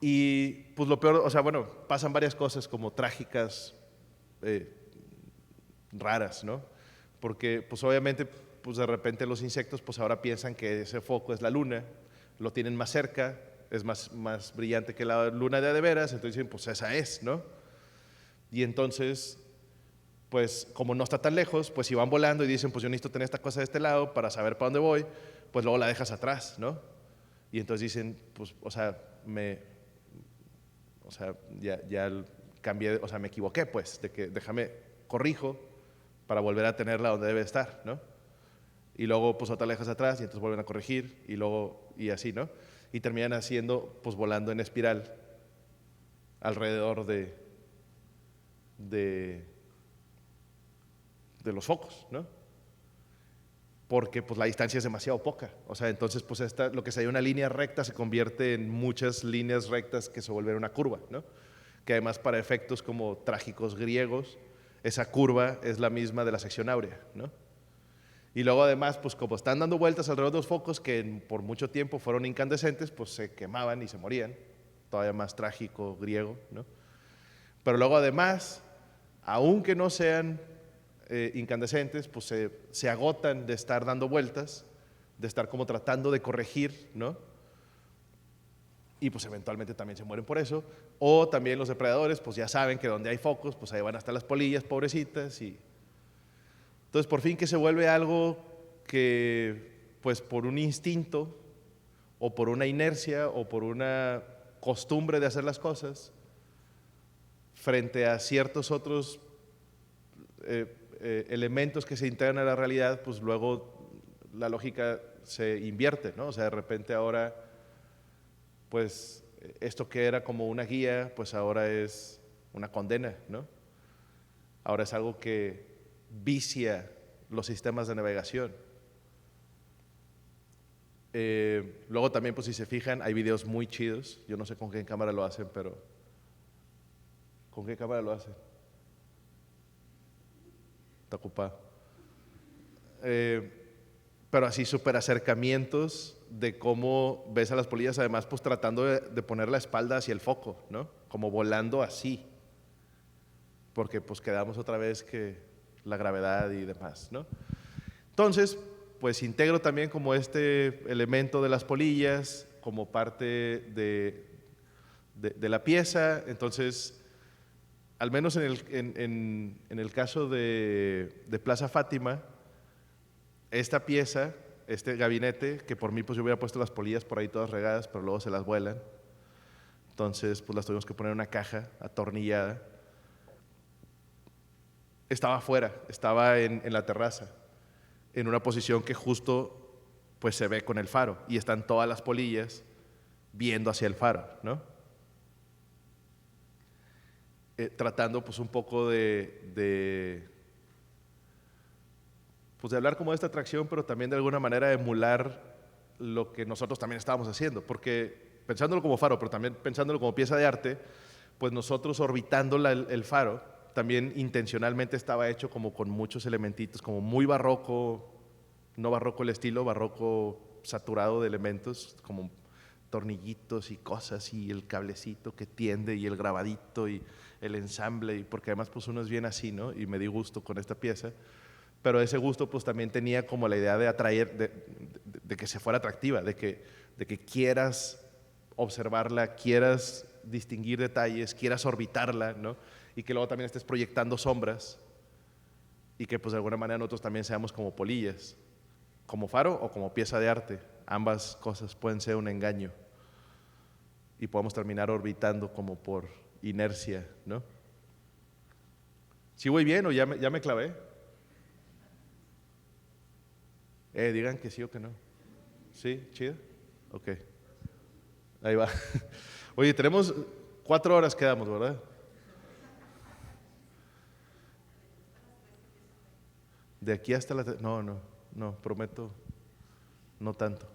Y pues lo peor, o sea, bueno, pasan varias cosas como trágicas, raras, ¿no? Porque pues obviamente, pues de repente los insectos pues ahora piensan que ese foco es la luna, lo tienen más cerca, es más brillante que la luna de veras, entonces dicen, pues esa es, ¿no? Y entonces, pues como no está tan lejos, pues si van volando y dicen, pues yo necesito tener esta cosa de este lado para saber para dónde voy, pues luego la dejas atrás, ¿no? Y entonces dicen, pues, o sea, ya cambié, o sea, me equivoqué, pues, de que déjame, corrijo para volver a tenerla donde debe estar, ¿no? Y luego, pues, otra la dejas atrás y entonces vuelven a corregir y luego, y así, ¿no? Y terminan haciendo, pues, volando en espiral alrededor de los focos, ¿no? Porque pues la distancia es demasiado poca. O sea, entonces pues lo que sería una línea recta se convierte en muchas líneas rectas que se vuelven una curva, ¿no? Que además para efectos como trágicos griegos, esa curva es la misma de la sección áurea, ¿no? Y luego además, pues como están dando vueltas alrededor de los focos que por mucho tiempo fueron incandescentes, pues se quemaban y se morían. Todavía más trágico griego, ¿no? Pero luego además, aunque no sean incandescentes, pues se agotan de estar dando vueltas, de estar como tratando de corregir, ¿no? Y pues eventualmente también se mueren por eso. O también los depredadores, pues ya saben que donde hay focos, pues ahí van a estar las polillas, pobrecitas. Y entonces por fin que se vuelve algo que, pues por un instinto, o por una inercia, o por una costumbre de hacer las cosas, frente a ciertos otros elementos que se integran a la realidad, pues luego la lógica se invierte, ¿no? O sea, de repente ahora, pues esto que era como una guía, pues ahora es una condena, ¿no? Ahora es algo que vicia los sistemas de navegación. Luego también, pues si se fijan, hay videos muy chidos. Yo no sé con qué cámara lo hacen, pero ¿con qué cámara lo hacen? Está ocupado. Pero así súper acercamientos de cómo ves a las polillas, además pues tratando de poner la espalda hacia el foco, ¿no? Como volando así, porque pues quedamos otra vez que la gravedad y demás, ¿no? Entonces, pues integro también como este elemento de las polillas como parte de la pieza. Entonces, al menos en el caso de Plaza Fátima, esta pieza, este gabinete, que por mí pues yo hubiera puesto las polillas por ahí todas regadas, pero luego se las vuelan. Entonces pues las tuvimos que poner en una caja atornillada. Estaba afuera, estaba en la terraza, en una posición que justo pues se ve con el faro y están todas las polillas viendo hacia el faro, ¿no? Tratando pues un poco de hablar como de esta atracción, pero también de alguna manera emular lo que nosotros también estábamos haciendo, porque pensándolo como faro, pero también pensándolo como pieza de arte, pues nosotros orbitando el faro, también intencionalmente estaba hecho como con muchos elementitos, como muy barroco, no barroco el estilo, barroco saturado de elementos, como tornillitos y cosas, y el cablecito que tiende, y el grabadito, y el ensamble, y porque además pues uno es bien así, ¿no? Y me di gusto con esta pieza. Pero ese gusto pues también tenía como la idea de atraer, de que se fuera atractiva, de que quieras observarla, quieras distinguir detalles, quieras orbitarla, ¿no? Y que luego también estés proyectando sombras y que pues de alguna manera nosotros también seamos como polillas, como faro o como pieza de arte. Ambas cosas pueden ser un engaño y podemos terminar orbitando como por inercia, ¿no? ¿Sí voy bien o ya me clavé? Digan que sí o que no. ¿Sí? ¿Chido? Ok. Ahí va. Oye, tenemos 4 horas quedamos, ¿verdad? De aquí hasta la... No, prometo, no tanto.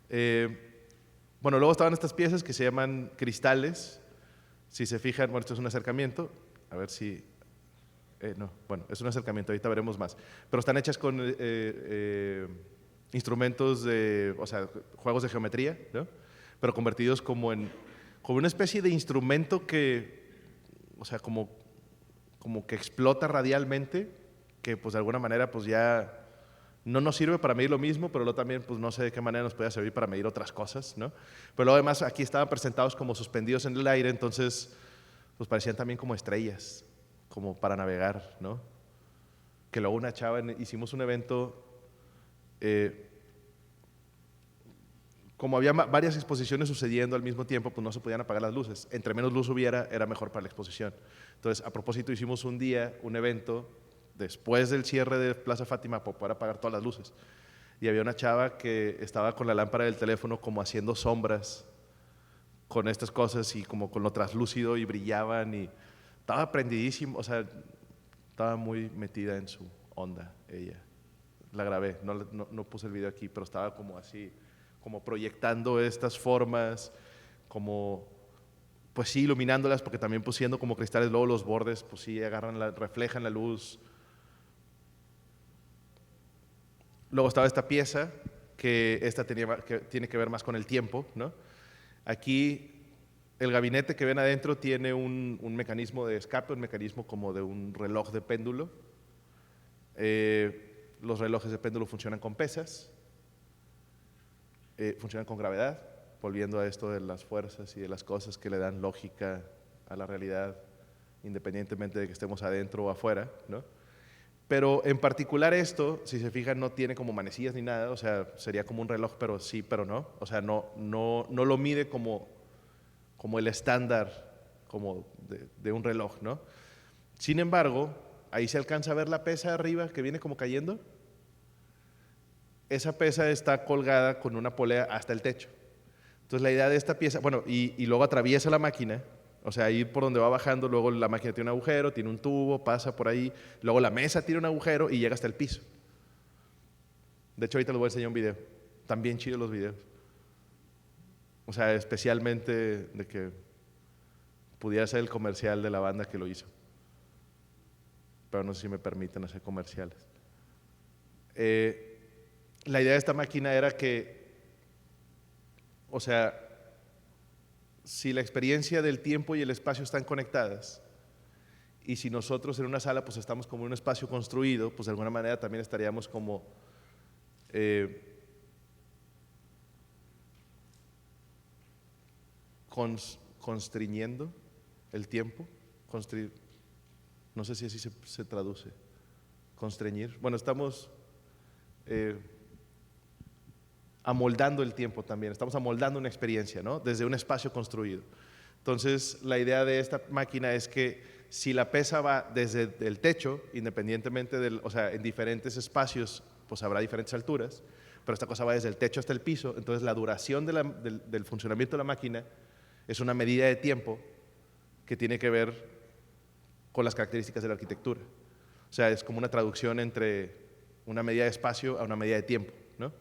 Bueno, luego estaban estas piezas que se llaman cristales. Si se fijan, bueno, esto es un acercamiento. A ver si... no, bueno, es un acercamiento, ahorita veremos más. Pero están hechas con instrumentos o sea, juegos de geometría, ¿no? Pero convertidos como una especie de instrumento que, o sea, como que explota radialmente, que pues de alguna manera pues ya no nos sirve para medir lo mismo, pero luego también pues no sé de qué manera nos puede servir para medir otras cosas, ¿no? Pero luego además aquí estaban presentados como suspendidos en el aire, entonces pues parecían también como estrellas, como para navegar, ¿no? Que luego una chava, hicimos un evento, como había varias exposiciones sucediendo al mismo tiempo, pues no se podían apagar las luces. Entre menos luz hubiera, era mejor para la exposición. Entonces, a propósito, hicimos un día, un evento, después del cierre de Plaza Fátima, para poder apagar todas las luces. Y había una chava que estaba con la lámpara del teléfono como haciendo sombras con estas cosas y como con lo traslúcido y brillaban y estaba prendidísimo, o sea, estaba muy metida en su onda ella. La grabé, no puse el video aquí, pero estaba como así, como proyectando estas formas, como, pues sí, iluminándolas, porque también pues siendo como cristales, luego los bordes, pues sí, reflejan la luz. Luego estaba esta pieza, que tiene que ver más con el tiempo, ¿no? Aquí el gabinete que ven adentro tiene un mecanismo de escape, un mecanismo como de un reloj de péndulo. Los relojes de péndulo funcionan con pesas, funcionan con gravedad, volviendo a esto de las fuerzas y de las cosas que le dan lógica a la realidad, independientemente de que estemos adentro o afuera, ¿no? Pero en particular esto, si se fijan, no tiene como manecillas ni nada, o sea, sería como un reloj, pero sí, pero no. O sea, no lo mide como el estándar como de un reloj, ¿no? Sin embargo, ahí se alcanza a ver la pesa arriba que viene como cayendo. Esa pesa está colgada con una polea hasta el techo. Entonces la idea de esta pieza, bueno, y luego atraviesa la máquina, o sea, ahí por donde va bajando, luego la máquina tiene un agujero, tiene un tubo, pasa por ahí, luego la mesa tiene un agujero y llega hasta el piso. De hecho, ahorita les voy a enseñar un video. Están bien chidos los videos. O sea, especialmente de que pudiera ser el comercial de la banda que lo hizo. Pero no sé si me permiten hacer comerciales. La idea de esta máquina era que, o sea, si la experiencia del tiempo y el espacio están conectadas, y si nosotros en una sala pues estamos como en un espacio construido, pues de alguna manera también estaríamos como constriñendo el tiempo, no sé si así se traduce, constreñir. Bueno, estamos amoldando el tiempo también, estamos amoldando una experiencia, ¿no? Desde un espacio construido. Entonces, la idea de esta máquina es que si la pesa va desde el techo, independientemente o sea, en diferentes espacios, pues habrá diferentes alturas, pero esta cosa va desde el techo hasta el piso, entonces la duración del funcionamiento de la máquina es una medida de tiempo que tiene que ver con las características de la arquitectura. O sea, es como una traducción entre una medida de espacio a una medida de tiempo, ¿no?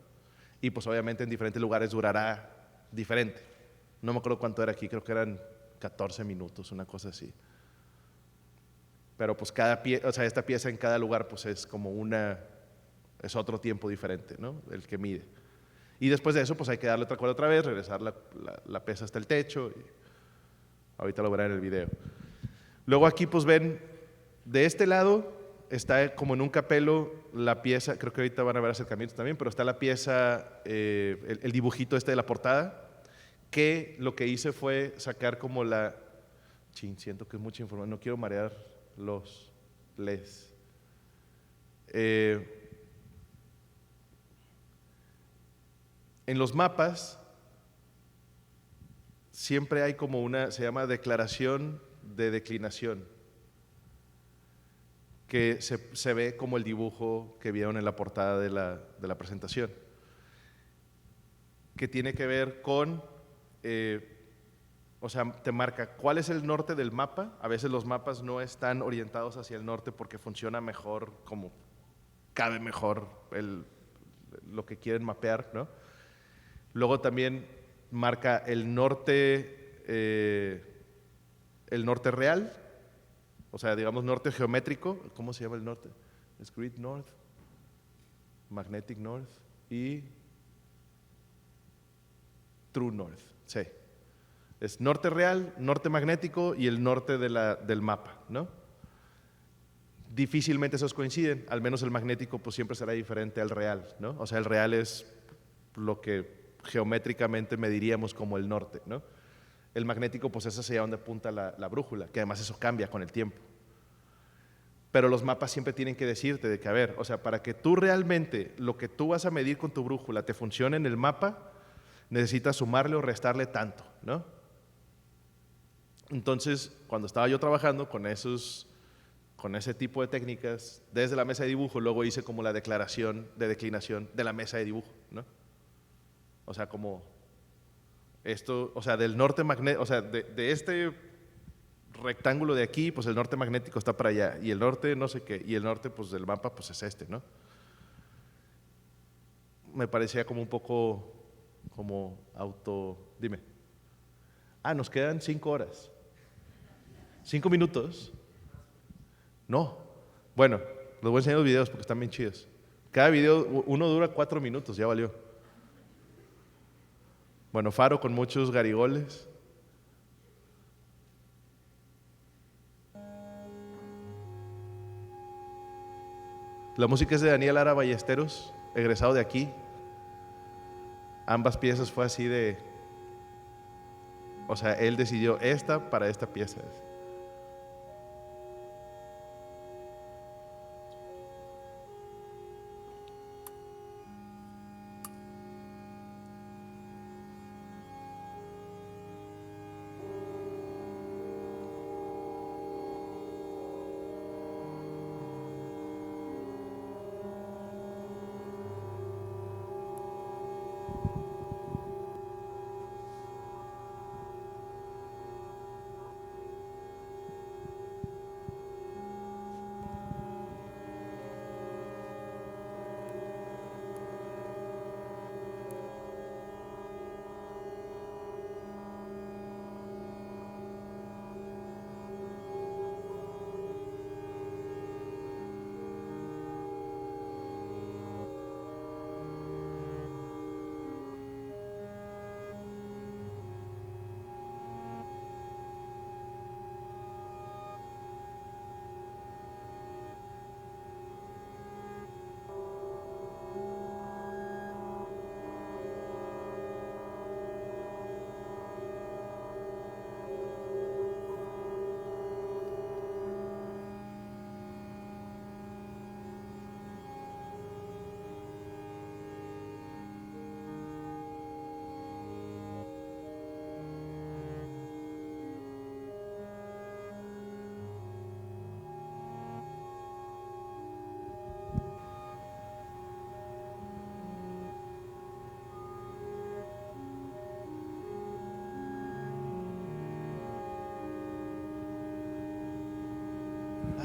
Y pues obviamente en diferentes lugares durará diferente. No me acuerdo cuánto era aquí, creo que eran 14 minutos, una cosa así. Pero pues o sea, esta pieza en cada lugar pues es como es otro tiempo diferente, ¿no? El que mide. Y después de eso pues hay que darle otra cuerda otra vez, regresar la pesa hasta el techo. Y ahorita lo verán en el video. Luego aquí pues ven, de este lado está como en un capelo la pieza, creo que ahorita van a ver acercamientos también, pero está la pieza, el dibujito este de la portada, que lo que hice fue sacar como siento que es mucha información, no quiero marear los LEDs. En los mapas siempre hay como se llama declaración de declinación, que se ve como el dibujo que vieron en la portada de la presentación, que tiene que ver con, o sea, te marca cuál es el norte del mapa. A veces los mapas no están orientados hacia el norte porque funciona mejor, como cabe mejor lo que quieren mapear, ¿no? Luego también marca el norte real, o sea, digamos norte geométrico. ¿Cómo se llama el norte? Es Grid North, Magnetic North y True North. Sí. Es norte real, norte magnético y el norte del mapa, ¿no? Difícilmente esos coinciden, al menos el magnético pues siempre será diferente al real, ¿no? O sea, el real es lo que geométricamente mediríamos como el norte, ¿no? El magnético pues es hacia donde apunta la brújula, que además eso cambia con el tiempo. Pero los mapas siempre tienen que decirte de que, a ver, o sea, para que tú realmente lo que tú vas a medir con tu brújula te funcione en el mapa, necesitas sumarle o restarle tanto, ¿no? Entonces, cuando estaba yo trabajando con ese tipo de técnicas, desde la mesa de dibujo, luego hice como la declaración de declinación de la mesa de dibujo, ¿no? O sea, como esto, o sea, del norte magnético, o sea, de este rectángulo de aquí, pues el norte magnético está para allá, y el norte no sé qué, y el norte pues del mapa pues es este, ¿no? Me parecía como un poco como dime. Nos quedan 5 horas. 5 minutos. No. Bueno, les voy a enseñar los videos porque están bien chidos. Cada video, uno dura 4 minutos, ya valió. Bueno, faro con muchos garigoles. La música es de Daniel Lara Ballesteros, egresado de aquí. Ambas piezas fue así o sea, él decidió esta para esta pieza.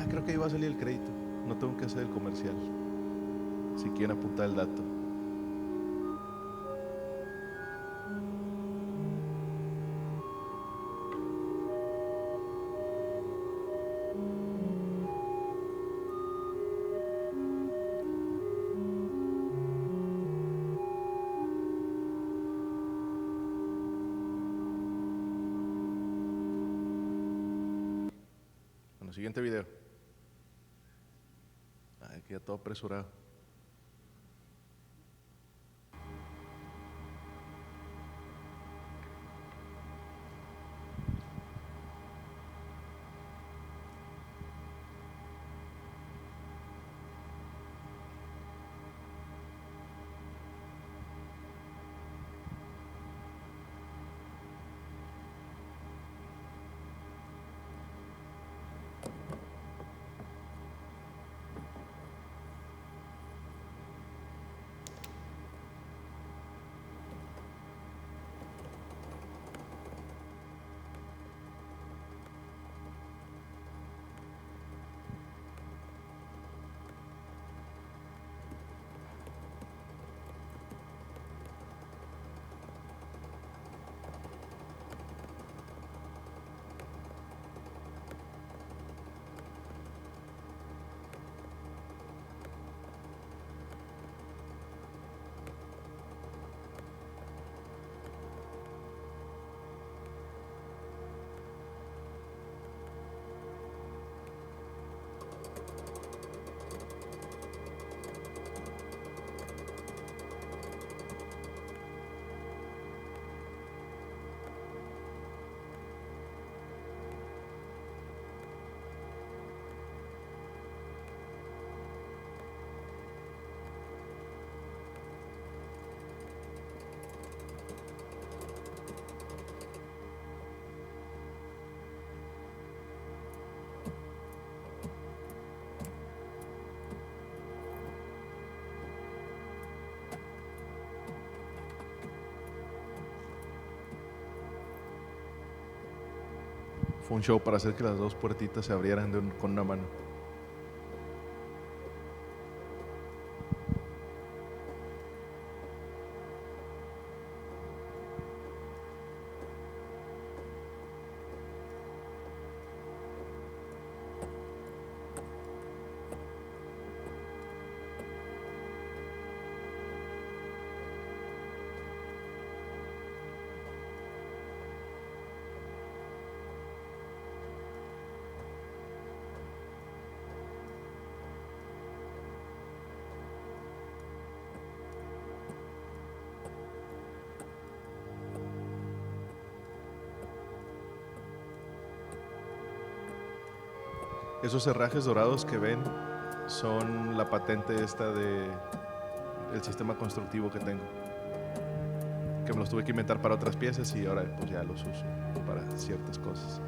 Creo que ahí va a salir el crédito. No tengo que hacer el comercial. Si quieren apuntar el dato. Bueno, siguiente video. Aquí ya todo apresurado. Fue un show para hacer que las dos puertitas se abrieran con una mano. Esos herrajes dorados que ven son la patente esta del sistema constructivo que tengo, que me los tuve que inventar para otras piezas y ahora pues ya los uso para ciertas cosas.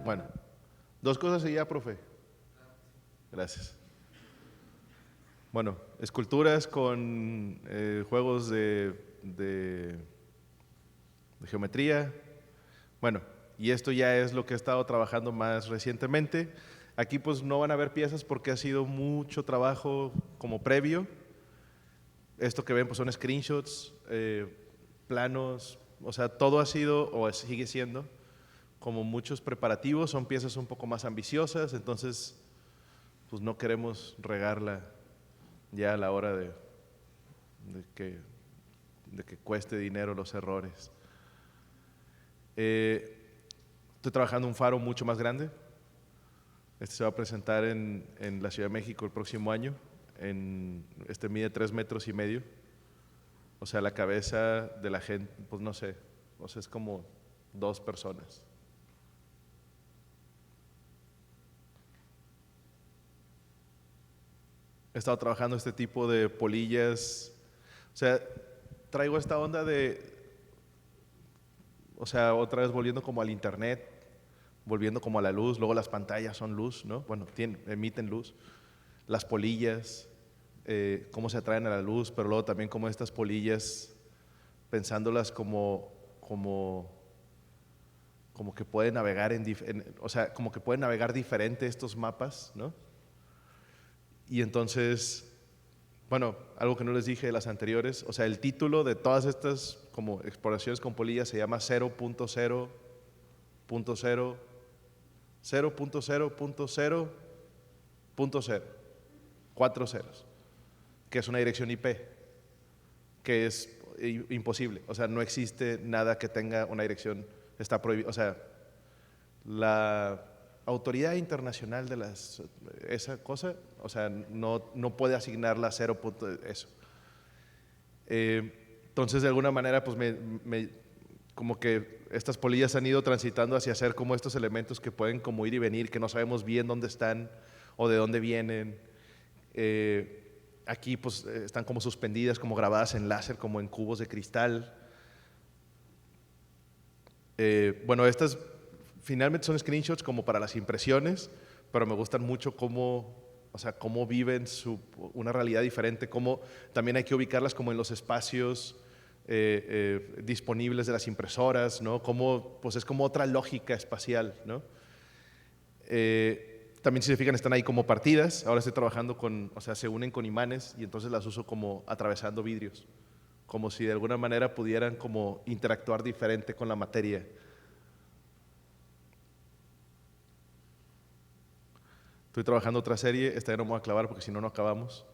Bueno, dos cosas y ya, profe. Gracias. Bueno, esculturas con juegos de de geometría. Bueno, y esto ya es lo que he estado trabajando más recientemente. Aquí pues no van a ver piezas porque ha sido mucho trabajo como previo. Esto que ven pues son screenshots, planos, o sea, todo ha sido o sigue siendo como muchos preparativos, son piezas un poco más ambiciosas, entonces pues no queremos regarla ya a la hora de que cueste dinero los errores. Estoy trabajando un faro mucho más grande. Este se va a presentar en la Ciudad de México el próximo año. Este mide 3,5 metros. O sea, la cabeza de la gente, pues no sé, o sea, es como 2 personas. He estado trabajando este tipo de polillas. O sea, traigo esta onda o sea, otra vez volviendo como al internet, volviendo como a la luz, luego las pantallas son luz, ¿no? Bueno, emiten luz. Las polillas, cómo se atraen a la luz, pero luego también como estas polillas, pensándolas como que pueden navegar o sea, como que pueden navegar diferente estos mapas, ¿no? Y entonces, bueno, algo que no les dije de las anteriores, o sea, el título de todas estas como exploraciones con polillas se llama 0.0.0 0.0.0.0, 4 ceros, que es una dirección IP, que es imposible, o sea, no existe nada que tenga una dirección, está prohibido, o sea, la autoridad internacional de esa cosa, o sea, no puede asignarla a 0. Eso. Entonces, de alguna manera, pues como que estas polillas han ido transitando hacia ser como estos elementos que pueden como ir y venir, que no sabemos bien dónde están o de dónde vienen. Aquí pues están como suspendidas, como grabadas en láser, como en cubos de cristal. Bueno, estas finalmente son screenshots como para las impresiones, pero me gustan mucho cómo viven una realidad diferente, cómo también hay que ubicarlas como en los espacios disponibles de las impresoras, ¿no? Cómo, pues es como otra lógica espacial, ¿no? También, si se fijan, están ahí como partidas. Ahora estoy trabajando o sea, se unen con imanes y entonces las uso como atravesando vidrios, como si de alguna manera pudieran como interactuar diferente con la materia. Estoy trabajando otra serie, esta ya no me voy a clavar porque si no, no acabamos.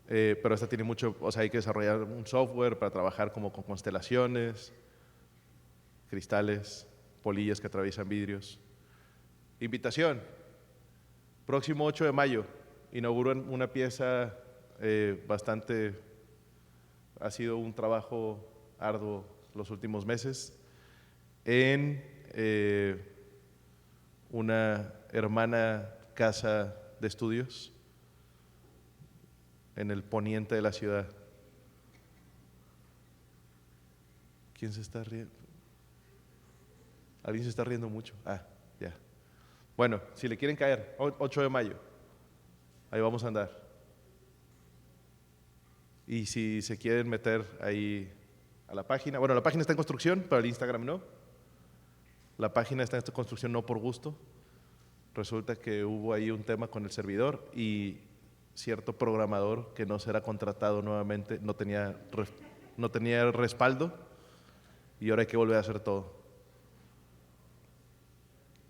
Pero esta tiene mucho, o sea, hay que desarrollar un software para trabajar como con constelaciones, cristales, polillas que atraviesan vidrios. Invitación, próximo 8 de mayo, inauguro una pieza ha sido un trabajo arduo los últimos meses, en una hermana casa de estudios en el poniente de la ciudad. ¿Quién se está riendo? ¿Alguien se está riendo mucho? Ah, ya. Bueno, si le quieren caer, 8 de mayo, ahí vamos a andar. Y si se quieren meter ahí a la página, bueno, la página está en construcción, pero el Instagram no. La página está en esta construcción no por gusto. Resulta que hubo ahí un tema con el servidor y cierto programador que no será contratado nuevamente no tenía respaldo y ahora hay que volver a hacer todo.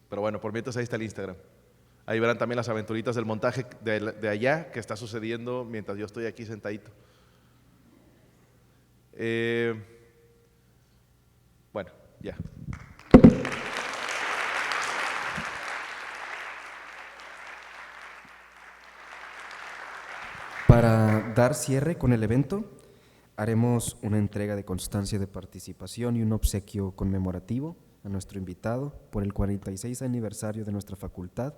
Pero bueno, por mientras ahí está el Instagram. Ahí verán también las aventuritas del montaje de allá que está sucediendo mientras yo estoy aquí sentadito. Bueno, ya.
Para dar cierre con el evento, haremos una entrega de constancia de participación y un obsequio conmemorativo a nuestro invitado por el 46 aniversario de nuestra facultad.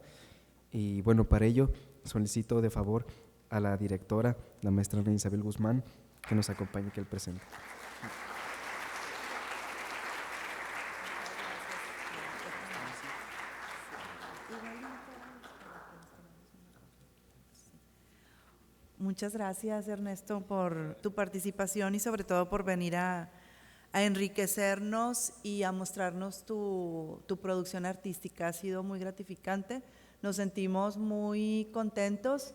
Y bueno, para ello solicito de favor a la directora, la maestra Ana Isabel Guzmán, que nos acompañe aquí al presente.
Muchas gracias, Ernesto, por tu participación y sobre todo por venir a a enriquecernos y a mostrarnos tu producción artística. Ha sido muy gratificante, nos sentimos muy contentos,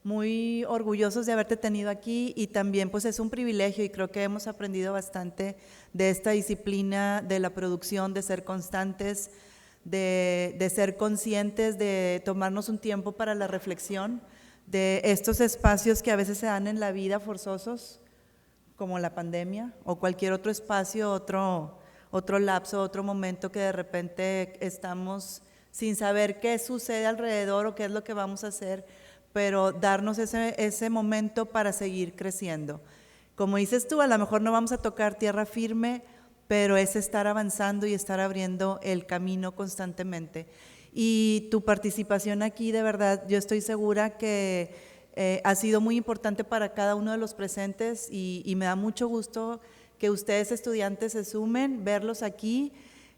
muy orgullosos de haberte tenido aquí, y también pues es un privilegio, y creo que hemos aprendido bastante de esta disciplina de la producción, de ser constantes, de ser conscientes, de tomarnos un tiempo para la reflexión, de estos espacios que a veces se dan en la vida forzosos, como la pandemia o cualquier otro espacio, otro lapso, otro momento que de repente estamos sin saber qué sucede alrededor o qué es lo que vamos a hacer, pero darnos ese momento para seguir creciendo. Como dices tú, a lo mejor no vamos a tocar tierra firme, pero es estar avanzando y estar abriendo el camino constantemente. Y tu participación aquí, de verdad, yo estoy segura que ha sido muy importante para cada uno de los presentes, y me da mucho gusto que ustedes, estudiantes, se sumen, verlos aquí,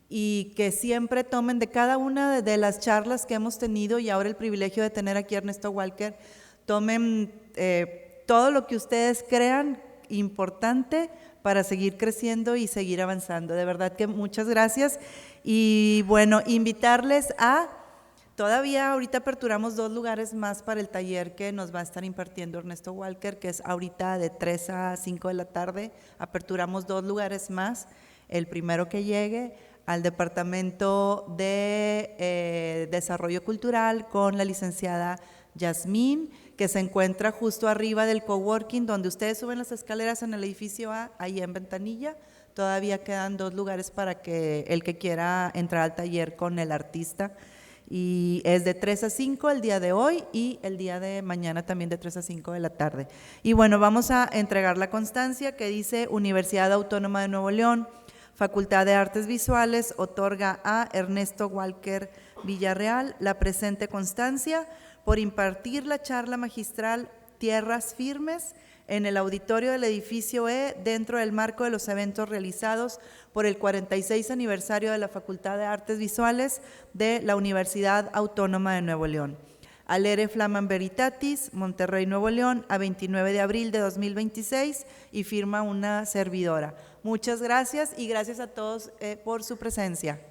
y que siempre tomen de cada una de las charlas que hemos tenido, y ahora el privilegio de tener aquí a Ernesto Walker, tomen todo lo que ustedes crean importante para seguir creciendo y seguir avanzando. De verdad que muchas gracias. Y bueno, invitarles a, todavía ahorita aperturamos 2 lugares más para el taller que nos va a estar impartiendo Ernesto Walker, que es ahorita de 3 a 5 de la tarde. Aperturamos 2 lugares más, el primero que llegue al Departamento de Desarrollo Cultural con la licenciada Yasmín, que se encuentra justo arriba del coworking, donde ustedes suben las escaleras en el edificio A, ahí en ventanilla. Todavía quedan 2 lugares para que el que quiera entrar al taller con el artista, y es de 3 a 5 el día de hoy, y el día de mañana también de 3 a 5 de la tarde. Y bueno, vamos a entregar la constancia que dice: Universidad Autónoma de Nuevo León, Facultad de Artes Visuales, otorga a Ernesto Walker Villarreal la presente constancia por impartir la charla magistral Tierras Firmes en el auditorio del edificio E, dentro del marco de los eventos realizados por el 46 aniversario de la Facultad de Artes Visuales de la Universidad Autónoma de Nuevo León. Alere Flaman Veritatis, Monterrey, Nuevo León, a 29 de abril de 2026, y firma una servidora. Muchas gracias, y gracias a todos por su presencia.